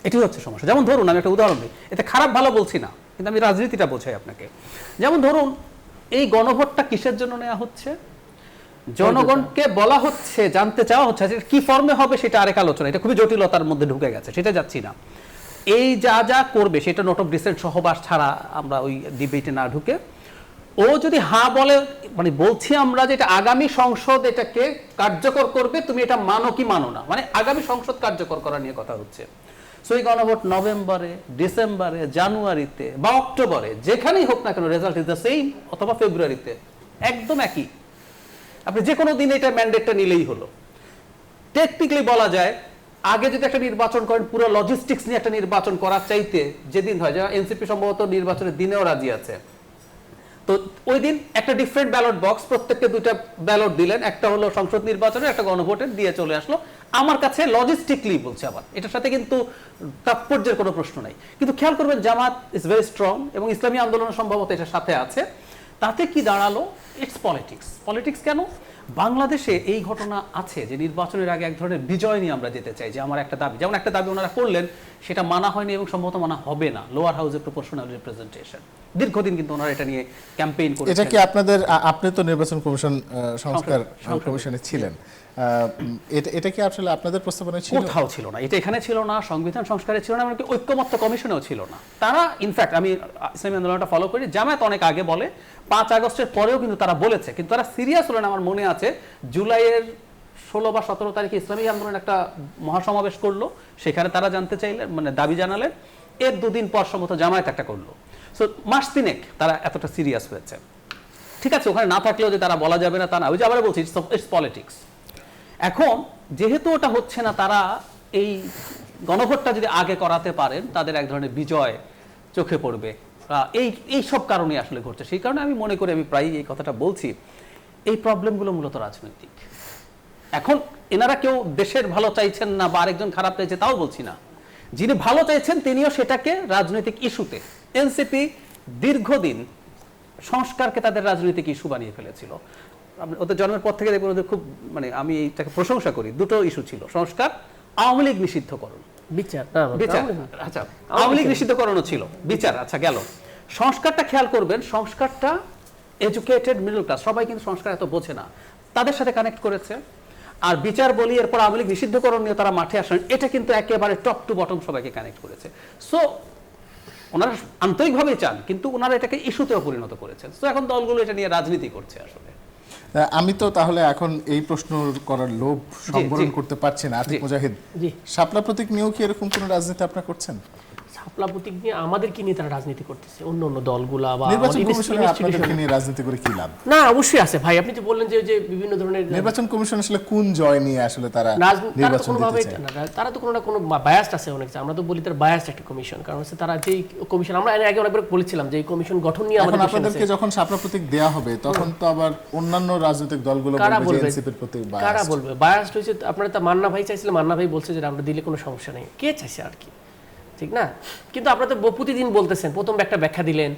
Speaker 2: এটি হচ্ছে সমস্যা। যেমন ধরুন আমি একটা উদাহরণ দিই, এতে খারাপ ভালো বলছি না, কিন্তু আমি রাজনীতিটা বোঝাই আপনাকে। যেমন ধরুন এই গণভোটটা কিসের জন্য নেওয়া হচ্ছে? জনগণকে বলা হচ্ছে, জানতে চাওয়া হচ্ছে যে কি ফর্মে হবে সেটা আরেক আলোচনা, এটা খুবই জটিলতার মধ্যে ঢুকে গেছে, সেটা যাচ্ছি না। এই যা যা করবে সেটা নোট অফ ডিসেন্ট সহবাস ছাড়া আমরা ওই ডিবেটে না ঢুকে, ও যদি হ্যাঁ বলে, মানে বলছি আমরা যে এটা আগামী সংসদ এটাকে কার্যকর করবে, তুমি এটা মানো কি মানো না, মানে আগামী সংসদ কার্যকর করা নিয়ে কথা হচ্ছে। সো এই গণভোট নভেম্বরে, ডিসেম্বরে, জানুয়ারিতে বা অক্টোবরে যেখানেই হোক না কেন, রেজাল্ট ইজ দ্য সেম, অথবা ফেব্রুয়ারিতে, একদম একই। আপনি যে কোনো দিন এটা ম্যান্ডেটটা নিলেই হলো। টেকনিক্যালি বলা যায় আগে যদি একটা নির্বাচন করেন, পুরো লজিস্টিক্স নিয়ে একটা নির্বাচন করার চাইতে যেদিন হয়, যেমন এনসিপি সম্ভবত নির্বাচনের দিনেও রাজি আছে, তো ওই দিন একটা ডিফারেন্ট ব্যালট বক্স, প্রত্যেককে দুইটা ব্যালট দিলেন, একটা হলো সংসদ নির্বাচনের, একটা গণভোটের, দিয়ে চলে আসলো। আমার কাছে লজিস্টিকলি বলছে, আবার এটার সাথে কিন্তু তাৎপর্যের কোনো প্রশ্ন নাই। কিন্তু খেয়াল করবেন জামাত ইজ ভেরি স্ট্রং, এবং ইসলামী আন্দোলন সম্ভবত এটার সাথে আছে। তাতে কি দাঁড়ালো? It's politics. পলিটিক্স কেন? বাংলাদেশে এই ঘটনা আছে যে নির্বাচনের আগে এক ধরনের বিজয় নিয়ে আমরা যেতে চাই, যে আমার একটা দাবি, যেমন একটা দাবি ওনারা করলেন, সেটা মানা হয়নি এবং সম্ভবত মানা হবে না, লোয়ার হাউসে প্রপোর্শনাল রিপ্রেজেন্টেশন। দীর্ঘদিন কিন্তু ওনারা এটা নিয়ে ক্যাম্পেইন করেছেন।
Speaker 1: এটা কি আপনাদের, আপনি তো নির্বাচন কমিশন সংস্কার কমিশনে ছিলেন, এটা কি আসলে আপনাদের প্রস্তাবনায় ছিল?
Speaker 2: কোথাও ছিল না, এটা এখানে ছিল না, সংবিধান সংস্কারে ছিল না, এমনকি ঐক্যমত্য কমিশনেও ছিল না। তারা ইনফ্যাক্ট, আমি ইসলামী আন্দোলনটা ফলো করি, জামায়াত অনেক আগে বলে, 5 আগস্টের পরেও কিন্তু তারা বলেছে, কিন্তু তারা সিরিয়াস হলেন। আমার মনে আছে জুলাইয়ের 16 বা 17 তারিখে ইসলামী আন্দোলন একটা মহাসমাবেশ করলো, সেখানে তারা জানতে চাইলেন, মানে দাবি জানালেন। এর 2 দিন পর সম্ভবত জামায়াত একটা করলো। সো মাস 3 তারা এতটা সিরিয়াস হয়েছে। ঠিক আছে, ওখানে না থাকলেও যে তারা বলা যাবে না তা না, ওই যে আবার বলছি ইটস পলিটিক্স। এখন যেহেতু ওটা হচ্ছে না, তারা এই গণভোটটা যদি আগে করাতে পারেন, তাদের এক ধরনের বিজয় চোখে পড়বে। এই সব কারণে আসলে ঘটছে। সেই কারণে আমি মনে করি, আমি প্রায়ই এই কথাটা বলছি, এই প্রবলেমগুলো মূলত রাজনৈতিক। এখন এনারা কেউ দেশের ভালো চাইছেন না বা আরেকজন খারাপ চাইছে তাও বলছি না, যিনি ভালো চাইছেন তিনিও সেটাকে রাজনৈতিক ইস্যুতে, এনসিপি দীর্ঘদিন সংস্কারকে তাদের রাজনৈতিক ইস্যু বানিয়ে ফেলেছিল। ওদের জন্মের পর থেকে দেখবেন ওদের খুব মানে আমি এইটাকে প্রশংসা করি, দুটো ইস্যু ছিল, সংস্কার, আওয়ামী লীগ নিষিদ্ধকরণ।
Speaker 3: বিচার
Speaker 2: বিচার, আচ্ছা আওয়ামী লীগ নিষিদ্ধকরণও ছিল, বিচার আচ্ছা গেল। সংস্কারটা খেয়াল করবেন, সংস্কারটা এডুকেটেড মিডল ক্লাস সবাই কিন্তু সংস্কার এত বোঝে না, তাদের সাথে কানেক্ট করেছে। আর বিচার বলি এরপর আওয়ামী লীগ নিষিদ্ধকরণ নিয়ে তারা মাঠে আসেন, এটা কিন্তু একেবারে টপ টু বটম সবাইকে কানেক্ট করেছে। সো ওনারা আন্তরিকভাবে চান, কিন্তু ওনারা এটাকে ইস্যুতেও পরিণত করেছেন। তো এখন দলগুলো এটা নিয়ে রাজনীতি করছে আসলে।
Speaker 1: আমি তো তাহলে এখন এই প্রশ্ন করার লোভ সম্বরণ করতে পারছি না। আতিক মুজাহিদ,
Speaker 3: জি।
Speaker 1: শাপলা প্রতীক নিয়েও কি এরকম কোনো রাজনীতি আপনারা করছেন?
Speaker 3: শাপলা প্রতীক নিয়ে আমাদের কি নিয়ে তারা রাজনীতি করতেছে, অন্য অন্য দলগুলা বা
Speaker 1: নির্বাচন
Speaker 3: আমাদের
Speaker 1: কমিশনের
Speaker 3: institution-
Speaker 1: আপনাদেরকে নিয়ে রাজনীতি করে কি লাভ?
Speaker 3: না অবশ্যই আছে ভাই, আপনি যে বললেন যে বিভিন্ন ধরনের
Speaker 1: নির্বাচন কমিশন আসলে কোন জয় নিয়ে আসলে তারা
Speaker 3: তারা তো
Speaker 1: নির্বাচন
Speaker 3: কোনোভাবে
Speaker 1: দিতে চায়?
Speaker 3: তারা তো কোনো না কোনো বায়াসড আছে অনেক, আমরা তো বলি তার বায়াসড একটা কমিশন, কারণ হচ্ছে তারা যেই কমিশন, আমরা এর আগে অনেকবার বলেছিলাম যে এই কমিশন গঠন নিয়ে
Speaker 1: এখন
Speaker 3: আমাদের question
Speaker 1: আপনাদেরকে
Speaker 3: আছে।
Speaker 1: যখন শাপলা প্রতীক দেয়া হবে তখন তো আবার অন্যান্য রাজনৈতিক দলগুলো
Speaker 3: কারা
Speaker 1: বলবে যে
Speaker 3: বলবে?
Speaker 1: এনসিপির প্রতি
Speaker 3: কারা
Speaker 1: biased।
Speaker 3: বলবে বায়াসড হয়েছে? আপনারা তো মান্না ভাই চাইছিলেন, মান্না ভাই বলছে যে আমরা দিলে কোনো সমস্যা নেই, কে চাইছে আর কি, ঠিক না? কিন্তু আপনারা তো প্রতিদিন বলতেছেন, প্রথম একটা ব্যাখ্যা দিলেন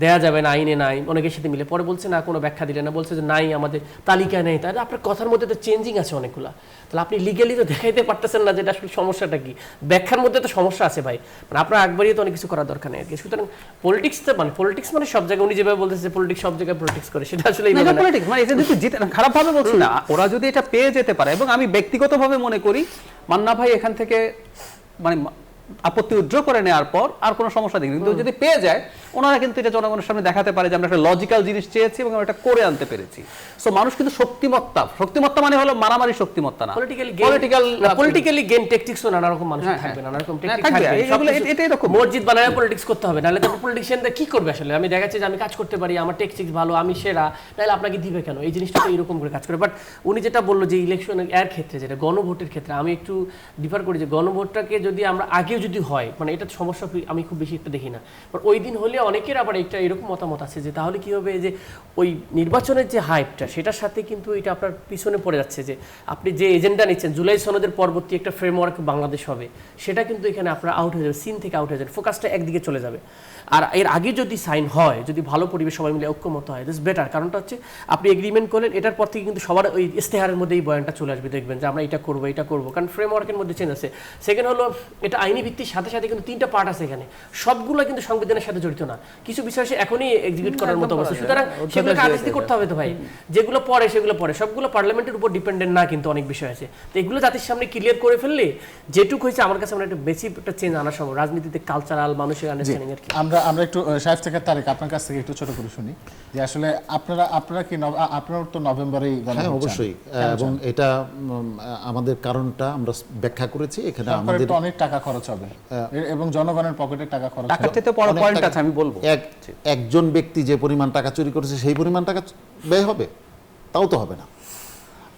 Speaker 3: দেয়া যাবে না, আইনে নাই, অনেকের সাথে মিলে, পরে বলছে না কোনো ব্যাখ্যা দিলেন না, বলছে যে নাই আমাদের তালিকায় নেই। তাহলে আপনার কথার মধ্যে তো চেঞ্জিং আছে অনেকগুলা, তাহলে আপনি লিগালি তো দেখাইতে পারতেছেন না যেটা আসলে সমস্যাটা কি, ব্যাখ্যার মধ্যে তো সমস্যা আছে ভাই, মানে আপনার একবারই তো অনেক কিছু করার দরকার নেই আর কি। সুতরাং পলিটিক্স তো মানে পলিটিক্স মানে সব জায়গায়, উনি যেভাবে বলতেছে পলিটিক্স সব জায়গায় পলিটিক্স করে, সেটা আসলে
Speaker 2: না, এটা politics, মানে এটা যদি জিতে, খারাপ ভাবে বলছি না, ওরা যদি এটা পেয়ে যেতে পারে, এবং আমি ব্যক্তিগতভাবে মনে করি মান্না ভাই এখান থেকে মানে আপত্তি উজ্জ্ব করে নেওয়ার পর আর কোনো সমস্যা দেখি, কিন্তু যদি পেয়ে যায় ওনারা কিন্তু এটা জনগণের সামনে দেখাতে পারে যে আমরা একটা লজিক্যাল জিনিস চেয়েছি এবং আমরা এটা করে আনতে পেরেছি। সো মানুষ কিন্তু শক্তিমত্তা, শক্তিমত্তা মানে হলো মারামারি শক্তিমত্তা না,
Speaker 3: পলিটিক্যালি গেম ট্যাকটিক্সও নানা রকম মানুষ
Speaker 2: হ্যাঁ,
Speaker 3: থাকবে, নানা রকম
Speaker 2: হ্যাঁ,
Speaker 3: ট্যাকটিক
Speaker 2: থাকবে।
Speaker 3: থাকবে,
Speaker 2: এগুলো
Speaker 3: সবকিছু
Speaker 2: এটাই রকম।
Speaker 3: মসজিদ বানায় পলিটিক্স করতে হবে, নাহলে তো পলিটিশিয়ানরা কি করবে আসলে? আমি দেখাচ্ছি যে আমি কাজ করতে পারি, আমার ট্যাকটিক্স ভালো, আমি সেরা, নাহলে আপনাকে দিবে কেন? এই জিনিসটা তো এরকম করে কাজ করে। বাট উনি যেটা বললো যে ইলেকশন এর ক্ষেত্রে, যেটা গণভোটের ক্ষেত্রে, আমি একটু ডিফার করি যে গণভোটটাকে যদি আমরা আগেও যদি হয়, মানে এটা সমস্যা আমি খুব বেশি একটা দেখি না, বাট ওই দিন হলে অনেকের আবার একটা এরকম মতামত আছে যে তাহলে কি হবে যে ওই নির্বাচনের যে হাইপটা সেটার সাথে কিন্তু এটা আপনার পিছনে পড়ে যাচ্ছে, যে আপনি যে এজেন্ডা নিচ্ছেন জুলাই সনদের পরবর্তী একটা ফ্রেমওয়ার্ক বাংলাদেশ হবে, সেটা কিন্তু এখানে আপনার আউট হয়ে যাবে, সিন থেকে আউট হয়ে যাবে, ফোকাসটা একদিকে চলে যাবে। আর এর আগে যদি সাইন হয়, যদি ভালো পরিবেশ সবাই মিলে ঐক্যমত হয়, দিস বেটার। কারণটা হচ্ছে আপনি এগ্রিমেন্ট করলেন, এটার পর থেকে কিন্তু সবার ওই ইস্তেহারের মধ্যে এই বয়ানটা চলে আসবে, দেখবেন যে আমরা এটা করবো এটা করবো, কারণ ফ্রেমওয়ার্কের মধ্যে চেঞ্জ আছে। সেকেন্ড হলো এটা আইনি ভিত্তির সাথে সাথে কিন্তু তিনটা পার্ট আছে এখানে, সবগুলো কিন্তু সংবিধানের সাথে জড়িত না, কিছু বিষয় সে এখনই এক্সিকিউট করার মতো অবস্থা। সুতরাং সেগুলোকে আগে করতে হবে তো ভাই, যেগুলো পরে সেগুলো পরে, সবগুলো পার্লামেন্টের উপর ডিপেন্ডেন্ট না, কিন্তু অনেক বিষয় আছে। তো এগুলো জাতির সামনে ক্লিয়ার করে ফেললে যেটুকু হয়েছে আমার কাছে একটা বেশি একটা চেঞ্জ আনা সম্ভব রাজনীতিতে, কালচারাল মানুষের আন্ডারস্ট্যান্ডিং এর কি।
Speaker 1: আমরা একটু সাহেব থেকে তারেক আপনার কাছ থেকে একটু ছোট করে শুনি যে আসলে আপনারা কি আপনারা তো নভেম্বরেই
Speaker 4: হ্যাঁ অবশ্যই, এবং এটা আমাদের কারণটা আমরা ব্যাখ্যা করেছি। এখানে আমাদের
Speaker 1: অনেক টাকা খরচ হবে এবং জনগণের পকেটে টাকা খরচ হবে।
Speaker 2: টাকার চাইতে বড় পয়েন্ট আছে আমি বলবো,
Speaker 4: একজন ব্যক্তি যে পরিমাণ টাকা চুরি করেছে সেই পরিমাণ টাকা ব্যয় হবে, তাও তো হবে না।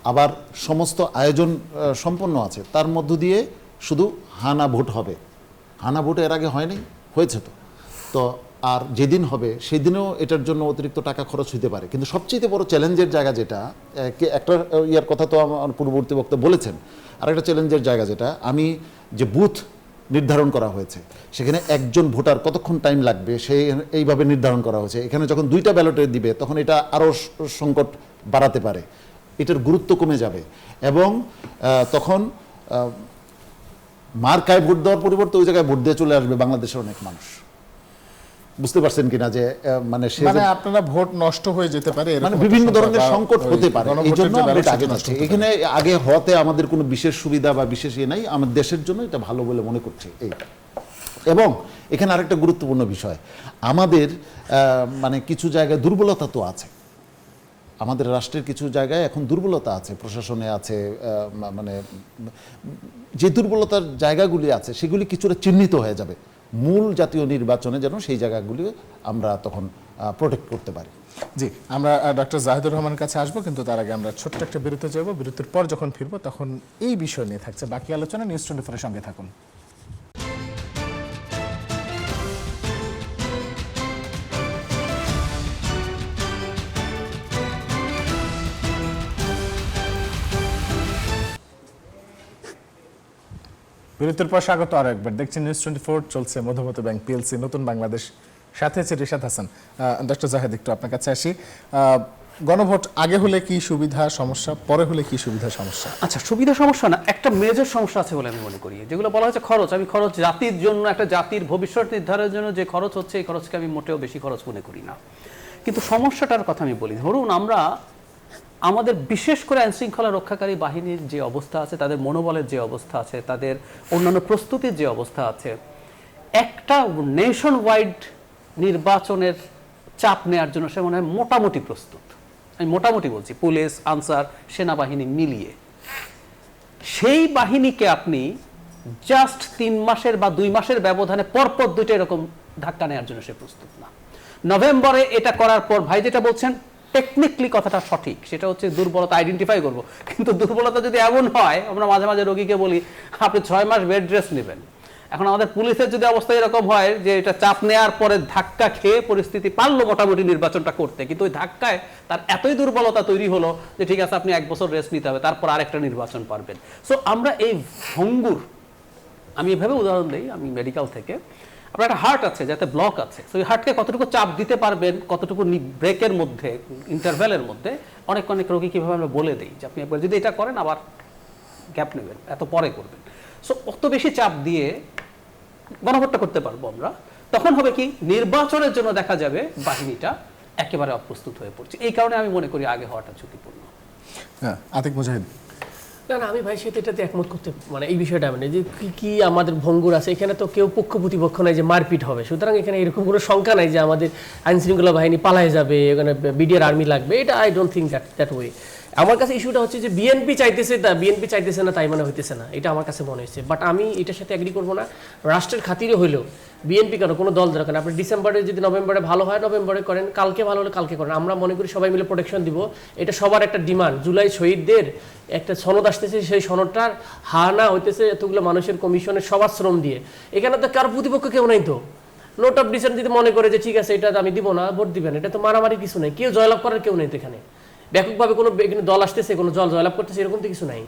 Speaker 4: আবার সমস্ত আয়োজন সম্পন্ন আছে, তার মধ্য দিয়ে শুধু হানা ভোট হবে। হানা ভোট এর আগে হয়নি, হয়েছে তো আর যেদিন হবে সেদিনও এটার জন্য অতিরিক্ত টাকা খরচ হতে পারে। কিন্তু সবচেয়ে বড় চ্যালেঞ্জের জায়গা যেটা, একটা ইয়ার কথা তো আমার পূর্ববর্তী বক্তা বলেছেন, আর একটা চ্যালেঞ্জের জায়গা যেটা আমি যে বুথ নির্ধারণ করা হয়েছে, সেখানে একজন ভোটার কতক্ষণ টাইম লাগবে সেই এইভাবে নির্ধারণ করা হয়েছে। এখানে যখন দুইটা ব্যালটে দিবে তখন এটা আরও সংকট বাড়াতে পারে, এটার গুরুত্ব কমে যাবে, এবং তখন মার্কায় ভোট দেওয়ার পরিবর্তে ওই জায়গায় ভোট দিয়ে চলে আসবে বাংলাদেশের অনেক মানুষ। বুঝতে পারছেন কিনা যে মানে
Speaker 1: আপনারা ভোট নষ্ট হয়ে যেতে পারে,
Speaker 4: মানে বিভিন্ন ধরনের সংকট হতে পারে। এই জন্য আমরা আগে যাচ্ছি, এখানে আগে হওয়াতে আমাদের কোনো বিশেষ সুবিধা বা বিশেষ ইয়ে নাই, আমাদের দেশের জন্য এটা ভালো বলে মনে করছি এইটা। এবং এখানে আরেকটা গুরুত্বপূর্ণ বিষয়, আমাদের মানে কিছু জায়গায় দুর্বলতা তো আছে, আমাদের রাষ্ট্রের কিছু জায়গায় এখন দুর্বলতা আছে, প্রশাসনে আছে, মানে যে দুর্বলতার জায়গাগুলি আছে সেগুলি কিছুটা চিহ্নিত হয়ে যাবে মূল জাতীয় নির্বাচনে, যেন সেই জায়গাগুলি আমরা তখন প্রোটেক্ট করতে পারি।
Speaker 1: জি, আমরা ডক্টর জাহিদুর রহমানের কাছে আসবো, কিন্তু তার আগে আমরা ছোট্ট একটা বিরতি যাব। বিরতির পর যখন ফিরবো তখন এই বিষয় নিয়ে থাকছে বাকি আলোচনা। নিউজ 24 এর সঙ্গে থাকুন। বিরতির পর স্বাগত আরো একবার, দেখছেন নিউজ 24, চলছে মধুমতি ব্যাংক পিএলসি নতুন বাংলাদেশ সাথে আছে রিশাদ হাসান। ডক্টর জাহেদ, একটু আপনার কাছে আসি। গণভোট আগে হলে কি সুবিধা সমস্যা, পরে হলে কি সুবিধা সমস্যা?
Speaker 2: আচ্ছা, সুবিধা সমস্যা না, একটা মেজর সমস্যা আছে বলে আমি মনে করি। যেগুলো বলা হচ্ছে খরচ, আমি খরচ জাতির জন্য, একটা জাতির ভবিষ্যৎ নির্ধারণের জন্য যে খরচ হচ্ছে, এই খরচকে আমি মোটেও বেশি খরচ মনে করি না। কিন্তু সমস্যাটার কথা আমি বলি, ধরুন আমরা আমাদের বিশেষ করে আইনশৃঙ্খলা রক্ষাকারী বাহিনীর যে অবস্থা আছে, তাদের মনোবলের যে অবস্থা আছে, তাদের অন্যান্য প্রস্তুতির যে অবস্থা আছে, একটা নেশন ওয়াইড নির্বাচনের চাপ নেওয়ার জন্য সে মনে হয় মোটামুটি প্রস্তুত। আমি মোটামুটি বলছি, পুলিশ, আনসার, সেনাবাহিনী মিলিয়ে। সেই বাহিনীকে আপনি জাস্ট 3 মাসের বা 2 মাসের ব্যবধানে পরপর দুইটা এরকম ধাক্কা নেওয়ার জন্য সে প্রস্তুত না। নভেম্বরে এটা করার পর ভাই যেটা বলছেন টেকনিক্যালি কথাটা সঠিক, সেটা হচ্ছে দুর্বলতা আইডেন্টিফাই করব। কিন্তু দুর্বলতা যদি এমন হয়, আমরা মাঝে মাঝে রোগীকে বলি আপনি 6 মাস বেড রেস্ট নেবেন। এখন আমাদের পুলিশের যদি অবস্থা এরকম হয় যে এটা চাপ নেওয়ার পরে ধাক্কা খেয়ে পরিস্থিতি পারলো মোটামুটি নির্বাচনটা করতে, কিন্তু ওই ধাক্কায় তার এতই দুর্বলতা তৈরি হলো যে ঠিক আছে আপনি 1 বছর রেস্ট নিতে হবে, তারপর আরেকটা নির্বাচন পারবেন। সো আমরা এই ভঙ্গুর, আমি এভাবে উদাহরণ দিই, আমি মেডিকেল থেকে, আপনার একটা হার্ট আছে যাতে ব্লক আছে, তো ওই হার্টকে কতটুকু চাপ দিতে পারবেন, কতটুকু ব্রেকের মধ্যে, ইন্টারভ্যালের মধ্যে, অনেক অনেক রোগী কীভাবে আমরা বলে দিই যে আপনি একবার যদি এটা করেন আবার গ্যাপ নেবেন, এত পরে করবেন। সো অত বেশি চাপ দিয়ে গণভোটটা করতে পারবো আমরা, তখন হবে কি নির্বাচনের জন্য দেখা যাবে বাহিনীটা একেবারে অপ্রস্তুত হয়ে পড়ছে। এই কারণে আমি মনে করি আগে হওয়াটা ঝুঁকিপূর্ণ।
Speaker 1: হ্যাঁ, আতিক মুজাহিদ।
Speaker 3: না না, আমি ভাই সাথে এটাতে একমত করতে, মানে এই বিষয়টা মানে যে কি আমাদের ভঙ্গুর আছে, এখানে তো কেউ পক্ষ প্রতিপক্ষ নাই যে মারপিট হবে, সুতরাং এখানে এরকম কোনো শঙ্কা নাই যে আমাদের আইন শৃঙ্খলা বাহিনী পালায় যাবে, এখানে বিডিআর আর্মি লাগবে, এটা I don't think that way. আমার কাছে ইস্যুটা হচ্ছে যে বিএনপি চাইতেছে না তাই মানে হইতেছে না, এটা আমার কাছে মনে হয়েছে। বাট আমি এটার সাথে এগ্রি করবো না। রাষ্ট্রের খাতিরে হইলেও বিএনপি কেন, কোনো দল দরকার না, আপনি ডিসেম্বরে যদি নভেম্বরে ভালো হয় নভেম্বরে করেন, কালকে ভালো হলে কালকে করেন। আমরা মনে করি সবাই মিলে প্রোটেকশন দিব, এটা সবার একটা ডিমান্ড। জুলাই শহীদদের একটা সনদ আসতেছে, সেই সনদটার হানা হইতেছে এতগুলো মানুষের কমিশনের সবার শ্রম দিয়ে। এখানে তো কারো প্রতিপক্ষ কেউ নাই তো। নোট অফ ডিসেন্ট যদি মনে করে যে ঠিক আছে এটা আমি দিব না, ভোট দিবেন, এটা তো মারামারি কিছু নেই, কেউ জয়লাভ করার কেউ নেই তো এখানে। ব্যাপকভাবে কোনো দল আসতেছে, কোনো দল জয়লাভ করতেছে, এরকম তো কিছু নাই।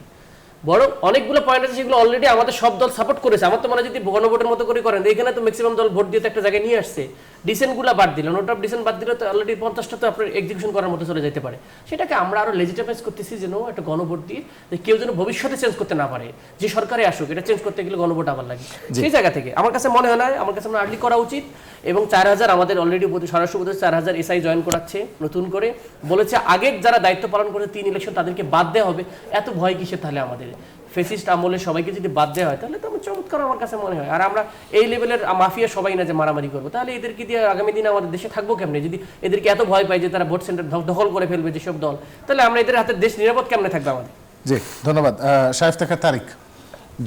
Speaker 3: বরং অনেকগুলো পয়েন্ট আছে যেগুলো অলরেডি আমাদের সব দল সাপোর্ট করেছে। আমার তো মনে হয় যদি গণভোটের মতো করে করেন, এখানে তো ম্যাক্সিমাম দল ভোট দিয়ে তো একটা জায়গায় নিয়ে আসছে। ডিসেন্টগুলো বাদ দিল, নোট অফ ডিসেন্ট বাদ দিলে তো অলরেডি 50টা তো আপনার এক্সিকিউশন করার মতো চলে যেতে পারে। সেটাকে আমরা আরো লেজিটিমাইজ করতেছি যেন একটা গণভোট দিয়ে, যে কেউ যেন ভবিষ্যতে চেঞ্জ করতে না পারে, যে সরকারে আসুক এটা চেঞ্জ করতে গেলে গণভোট আবার লাগে। সেই জায়গা থেকে আমার কাছে মনে হয় না, আমার কাছে আর্লি করা উচিত। এবং 4000 আমাদের অলরেডি স্বরাষ্ট্র উপদেষ্টা 4000 এসআই জয়েন করাচ্ছে নতুন করে, বলেছে আগের যারা দায়িত্ব পালন করেছে 3 ইলেকশন তাদেরকে বাদ দেওয়া হবে। এত ভয় কিসের তাহলে আমাদের? ফেসিস্ট আমলে সবাইকে যদি বাদ দেওয়া হয় তাহলে তো আমার চমৎকার আমার কাছে মনে হয়। আর আমরা এই লেভেলের মাফিয়া সবাই না যে মারামারি করবো, তাহলে এদেরকে দিয়ে আগামী দিনে আমাদের দেশে থাকবো কেমনে? যদি এদেরকে এত ভয় পাই যে তারা ভোট সেন্টার দখল করে ফেলবে যেসব দল, তাহলে আমরা এদের হাতে দেশ নিরাপদ কেমনে থাকবে আমাদের?
Speaker 1: জি, ধন্যবাদ। শায়েস্তা তারিক।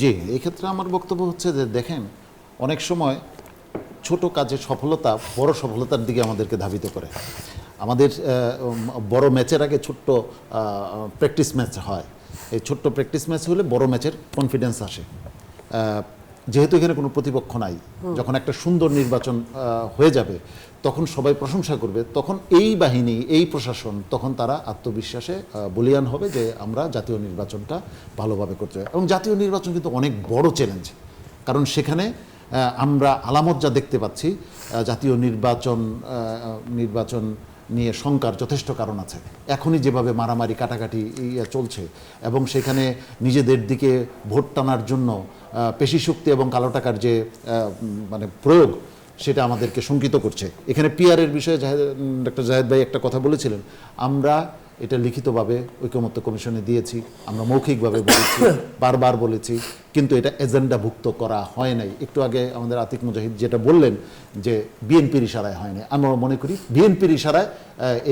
Speaker 4: জি, এক্ষেত্রে আমার বক্তব্য হচ্ছে যে দেখেন, অনেক সময় ছোট কাজের সফলতা বড় সফলতার দিকে আমাদেরকে ধাবিত করে। আমাদের বড় ম্যাচের আগে ছোট্ট প্র্যাকটিস ম্যাচ হয়। এই ছোট্ট প্র্যাকটিস ম্যাচ হলে বড় ম্যাচের কনফিডেন্স আসে। যেহেতু এখানে কোনো প্রতিপক্ষ নাই, যখন একটা সুন্দর নির্বাচন হয়ে যাবে তখন সবাই প্রশংসা করবে, তখন এই বাহিনী, এই প্রশাসন, তখন তারা আত্মবিশ্বাসে বলীয়ান হবে যে আমরা জাতীয় নির্বাচনটা ভালোভাবে করতে হবে। এবং জাতীয় নির্বাচন কিন্তু অনেক বড় চ্যালেঞ্জ, কারণ সেখানে আমরা আলামত যা দেখতে পাচ্ছি, জাতীয় নির্বাচন নিয়ে শঙ্কার যথেষ্ট কারণ আছে। এখনই যেভাবে মারামারি কাটাকাটি চলছে এবং সেখানে নিজেদের দিকে ভোট টানার জন্য পেশিশক্তি এবং কালো টাকার যে মানে প্রয়োগ, সেটা আমাদেরকে শঙ্কিত করছে। এখানে পিআরের বিষয়ে ডক্টর জাহেদ ভাই একটা কথা বলেছিলেন, আমরা এটা লিখিতভাবে ঐকমত্য কমিশনে দিয়েছি, আমরা মৌখিকভাবে বলেছি, বারবার বলেছি, কিন্তু এটা এজেন্ডাভুক্ত করা হয় নাই। একটু আগে আমাদের আতিক মুজাহিদ যেটা বললেন যে বিএনপির ইশারায় হয় নাই, আমরা মনে করি বিএনপির ইশারায়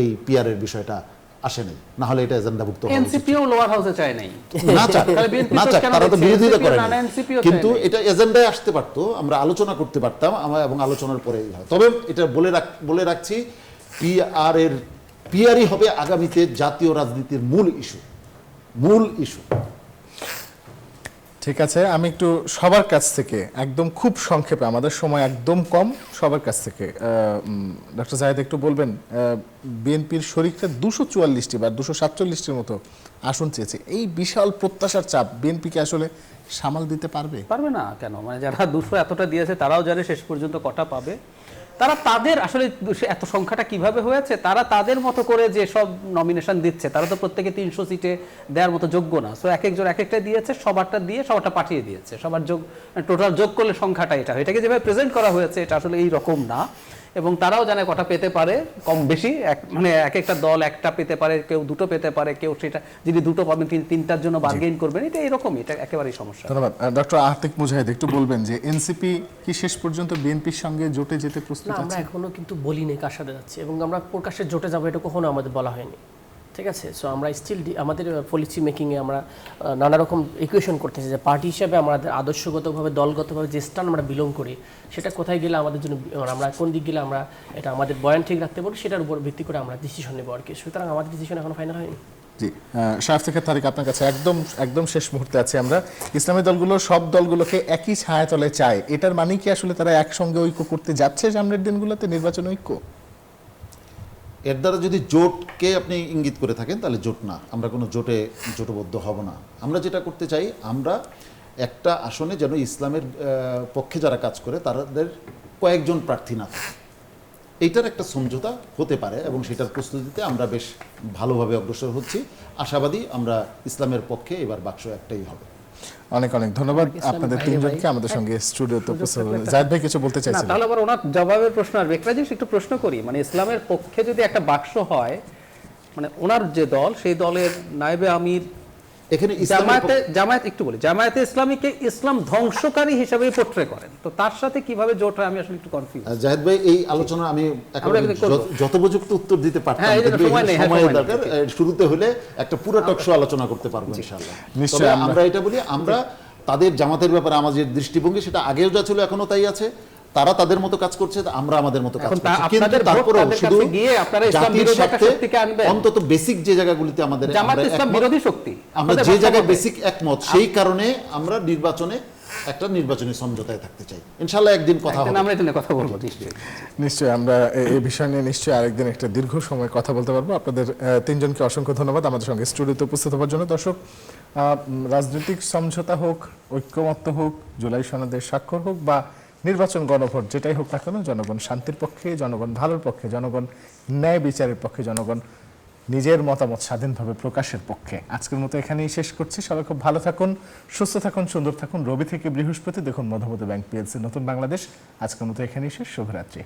Speaker 4: এই পিআরের বিষয়টা আসে নাই, না হলে এটা এজেন্ডাভুক্ত হওয়া উচিত।
Speaker 2: এনসিপিও লোয়ার হাউসে চায় নাই,
Speaker 4: না চাক, তারা তো বিরোধিতা করে, কিন্তু
Speaker 2: চায় নাই।
Speaker 4: এটা এজেন্ডায় আসতে পারতো, আমরা আলোচনা করতে পারতাম, এবং আলোচনার পরে হয়। তবে এটা বলে রাখছি, পিআরই হবে আগামীতে জাতীয় রাজনীতির মূল ইস্যু।
Speaker 1: ঠিক আছে, আমি একটু সবার কাছ থেকে একদম খুব সংক্ষেপে, আমাদের সময় একদম কম, সবার কাছ থেকে ডক্টর জাহেদ একটু বলবেন, বিএনপির শরিকরা 244টি বা 247টির মতো আসন চেয়েছে, এই বিশাল প্রত্যাশার চাপ বিএনপিকে আসলে সামাল দিতে পারবে?
Speaker 2: পারবে না কেন? মানে যারা 200 এতটা দিয়েছে তারাও জানে শেষ পর্যন্ত কটা পাবে। তারা তাদের আসলে এত সংখ্যাটা কিভাবে হয়েছে, তারা তাদের মতো করে যে সব নমিনেশন দিচ্ছে, তারা তো প্রত্যেকে 300 সিটে দেওয়ার মতো যোগ্য না। সো এক একজন এক একটা দিয়েছে, সবারটা দিয়ে সবারটা পাঠিয়ে দিয়েছে, সবার যোগ টোটাল যোগ করলে সংখ্যাটা এটাকে যেভাবে প্রেজেন্ট করা হয়েছে এটা আসলে এই রকম না। এবং তারাও জানে কটা পেতে পারে, কম বেশি মানে এক একটা দল একটা পেতে পারে, কেউ দুটো পেতে পারে, কেউ সেটা যিনি দুটো পাবেন তিনি তিনটার জন্য বার্গেইন করবেন, এটা এরকমই, এটা একেবারেই সমস্যা।
Speaker 1: ধন্যবাদ। ডক্টর আতিক মুজাহিদ, একটু বলবেন যে এনসিপি কি শেষ পর্যন্ত বিএনপির সঙ্গে জোটে যেতে প্রস্তুত
Speaker 3: না, আমরা
Speaker 1: আছে?
Speaker 3: এখনো কিন্তু বলিনি কার সাথে যাচ্ছি, এবং আমরা প্রকাশ্যে জোটে যাবো এটা কখনো আমাদের বলা হয়নি, ঠিক আছে। সো আমরা স্টিল আমাদের পলিসি মেকিংয়ে আমরা নানা রকম ইকুয়েশন করতেছি যে পার্টি হিসেবে আমাদের আদর্শগতভাবে দলগতভাবে যে স্থান আমরা বিলং করি সেটা কোথায় গেলে আমাদের জন্য, আমরা কোন দিক গেলে আমরা এটা আমাদের বয়ান ঠিক রাখতে পারি, সেটার উপর ভিত্তি করে আমরা ডিসিশন নেবো আর কি। সুতরাং আমাদের ডিসিশন এখনো ফাইনাল হয়নি।
Speaker 1: জি, শায়েখ থেকে তারিক, আপনার কাছে একদম শেষ মুহূর্তে আছে আমরা। ইসলামী দলগুলো সব দলগুলোকে একই ছায়াতলে চায়, এটার মানে কি আসলে তারা একসঙ্গে ঐক্য করতে যাচ্ছে সামনের দিনগুলোতে, নির্বাচন ঐক্য?
Speaker 4: এর দ্বারা যদি জোটকে আপনি ইঙ্গিত করে থাকেন তাহলে জোট না, আমরা কোনো জোটবদ্ধ হব না। আমরা যেটা করতে চাই, আমরা একটা আসনে যেন ইসলামের পক্ষে যারা কাজ করে তাদের কয়েকজন প্রার্থী না থাকে, এইটার একটা সমঝোতা হতে পারে, এবং সেটার প্রস্তুতিতে আমরা বেশ ভালোভাবে অগ্রসর হচ্ছি। আশাবাদী আমরা ইসলামের পক্ষে এবার বাক্স একটাই হবে।
Speaker 1: অনেক ধন্যবাদ আপনাদের তিনজনকে আমাদের সঙ্গে স্টুডিওতে উপস্থিত হলেন। জায়েদ ভাই কিছু বলতে
Speaker 2: না,
Speaker 1: চাইছেন?
Speaker 2: তাহলে আবার ওনার জবাবের প্রশ্ন আসবে। একটা জিনিস একটু প্রশ্ন করি, মানে ইসলামের পক্ষে যদি একটা বাক্স হয়, মানে ওনার যে দল সেই দলের নায়েবে আমির
Speaker 4: এখানে
Speaker 2: জামায়াত একটু বলি, জামায়াতে ইসলামীকে ইসলাম ধ্বংসকারী হিসেবে পোট্রে করেন, তো তার সাথে কিভাবে জোট হয় আমি আসলে একটু কনফিউজ।
Speaker 4: জাহেদ ভাই, এই আলোচনা আমি একেবারে যথোপযুক্ত উত্তর দিতে পারতাম,
Speaker 2: হ্যাঁ,
Speaker 4: কিন্তু
Speaker 2: সময় নেই,
Speaker 4: সময়
Speaker 2: সময় নেই।
Speaker 4: দরকার। শুরুতে হলে একটা পুরো টক শো আলোচনা করতে পারবো ইনশাআল্লাহ।
Speaker 1: নিশ্চয়ই
Speaker 4: তবে আমরা এটা বলি, আমরা তাদের জামাতের ব্যাপারে আমাদের দৃষ্টিভঙ্গি সেটা আগেও যা ছিল এখনো তাই আছে। তারা তাদের মতো কাজ করছে, আমরা আমাদের মতো কাজ
Speaker 2: এখন
Speaker 4: করছি, কিন্তু
Speaker 2: আপনাদের ভোট
Speaker 4: তারপরেও
Speaker 2: তাদের
Speaker 4: শুধু
Speaker 2: কাছে গিয়ে আপনারা ইসলাম
Speaker 4: জাতির
Speaker 2: বিরোধী একটা
Speaker 4: স্বার্থে
Speaker 2: শক্তিকে আনবেন।
Speaker 4: অন্তত বেসিক যে জায়গাগুলিতে আমাদের
Speaker 2: জামাত
Speaker 4: আমরা
Speaker 2: ইসলাম
Speaker 4: একমত,
Speaker 2: বিরোধী শক্তি,
Speaker 4: আমরা
Speaker 2: আপনাদের
Speaker 4: যে
Speaker 2: ভাষা
Speaker 4: জায়গায়
Speaker 2: বলতে।
Speaker 4: বেসিক একমত, সেই কারণে আমরা নির্বাচনে একটা নির্বাচনী সমঝোতায় থাকতে চাই। ইনশাআল্লাহ একদিন কথা হবে,
Speaker 2: আমরা এটা নিয়ে কথা বলবো নিশ্চয়ই।
Speaker 1: নিশ্চয়ই আমরা এই বিষয় নিয়ে নিশ্চয়ই আরেকদিন একটা দীর্ঘ সময় কথা বলতে পারবো। আপনাদের তিনজনকে অসংখ্য ধন্যবাদ আমাদের সঙ্গে স্টুডিওতে উপস্থিত হওয়ার জন্য। দর্শক, রাজনৈতিক সমঝোতা হোক, ঐক্যমত্য হোক, জুলাই সনদের স্বাক্ষর হোক বা নির্বাচন গণভোট, যেটাই হোক না কেন, জনগণ শান্তির পক্ষে, জনগণ ভালোর পক্ষে, জনগণ ন্যায় বিচারের পক্ষে, জনগণ নিজের মতামত স্বাধীনভাবে প্রকাশের পক্ষে। আজকের মতো এখানেই শেষ করছি। সবাই খুব ভালো থাকুন, সুস্থ থাকুন, সুন্দর থাকুন। রবি থেকে বৃহস্পতি দেখুন মধুমতি ব্যাংক পিএলসি নতুন বাংলাদেশ। আজকের মতো এখানেই শেষ। শুভরাত্রি।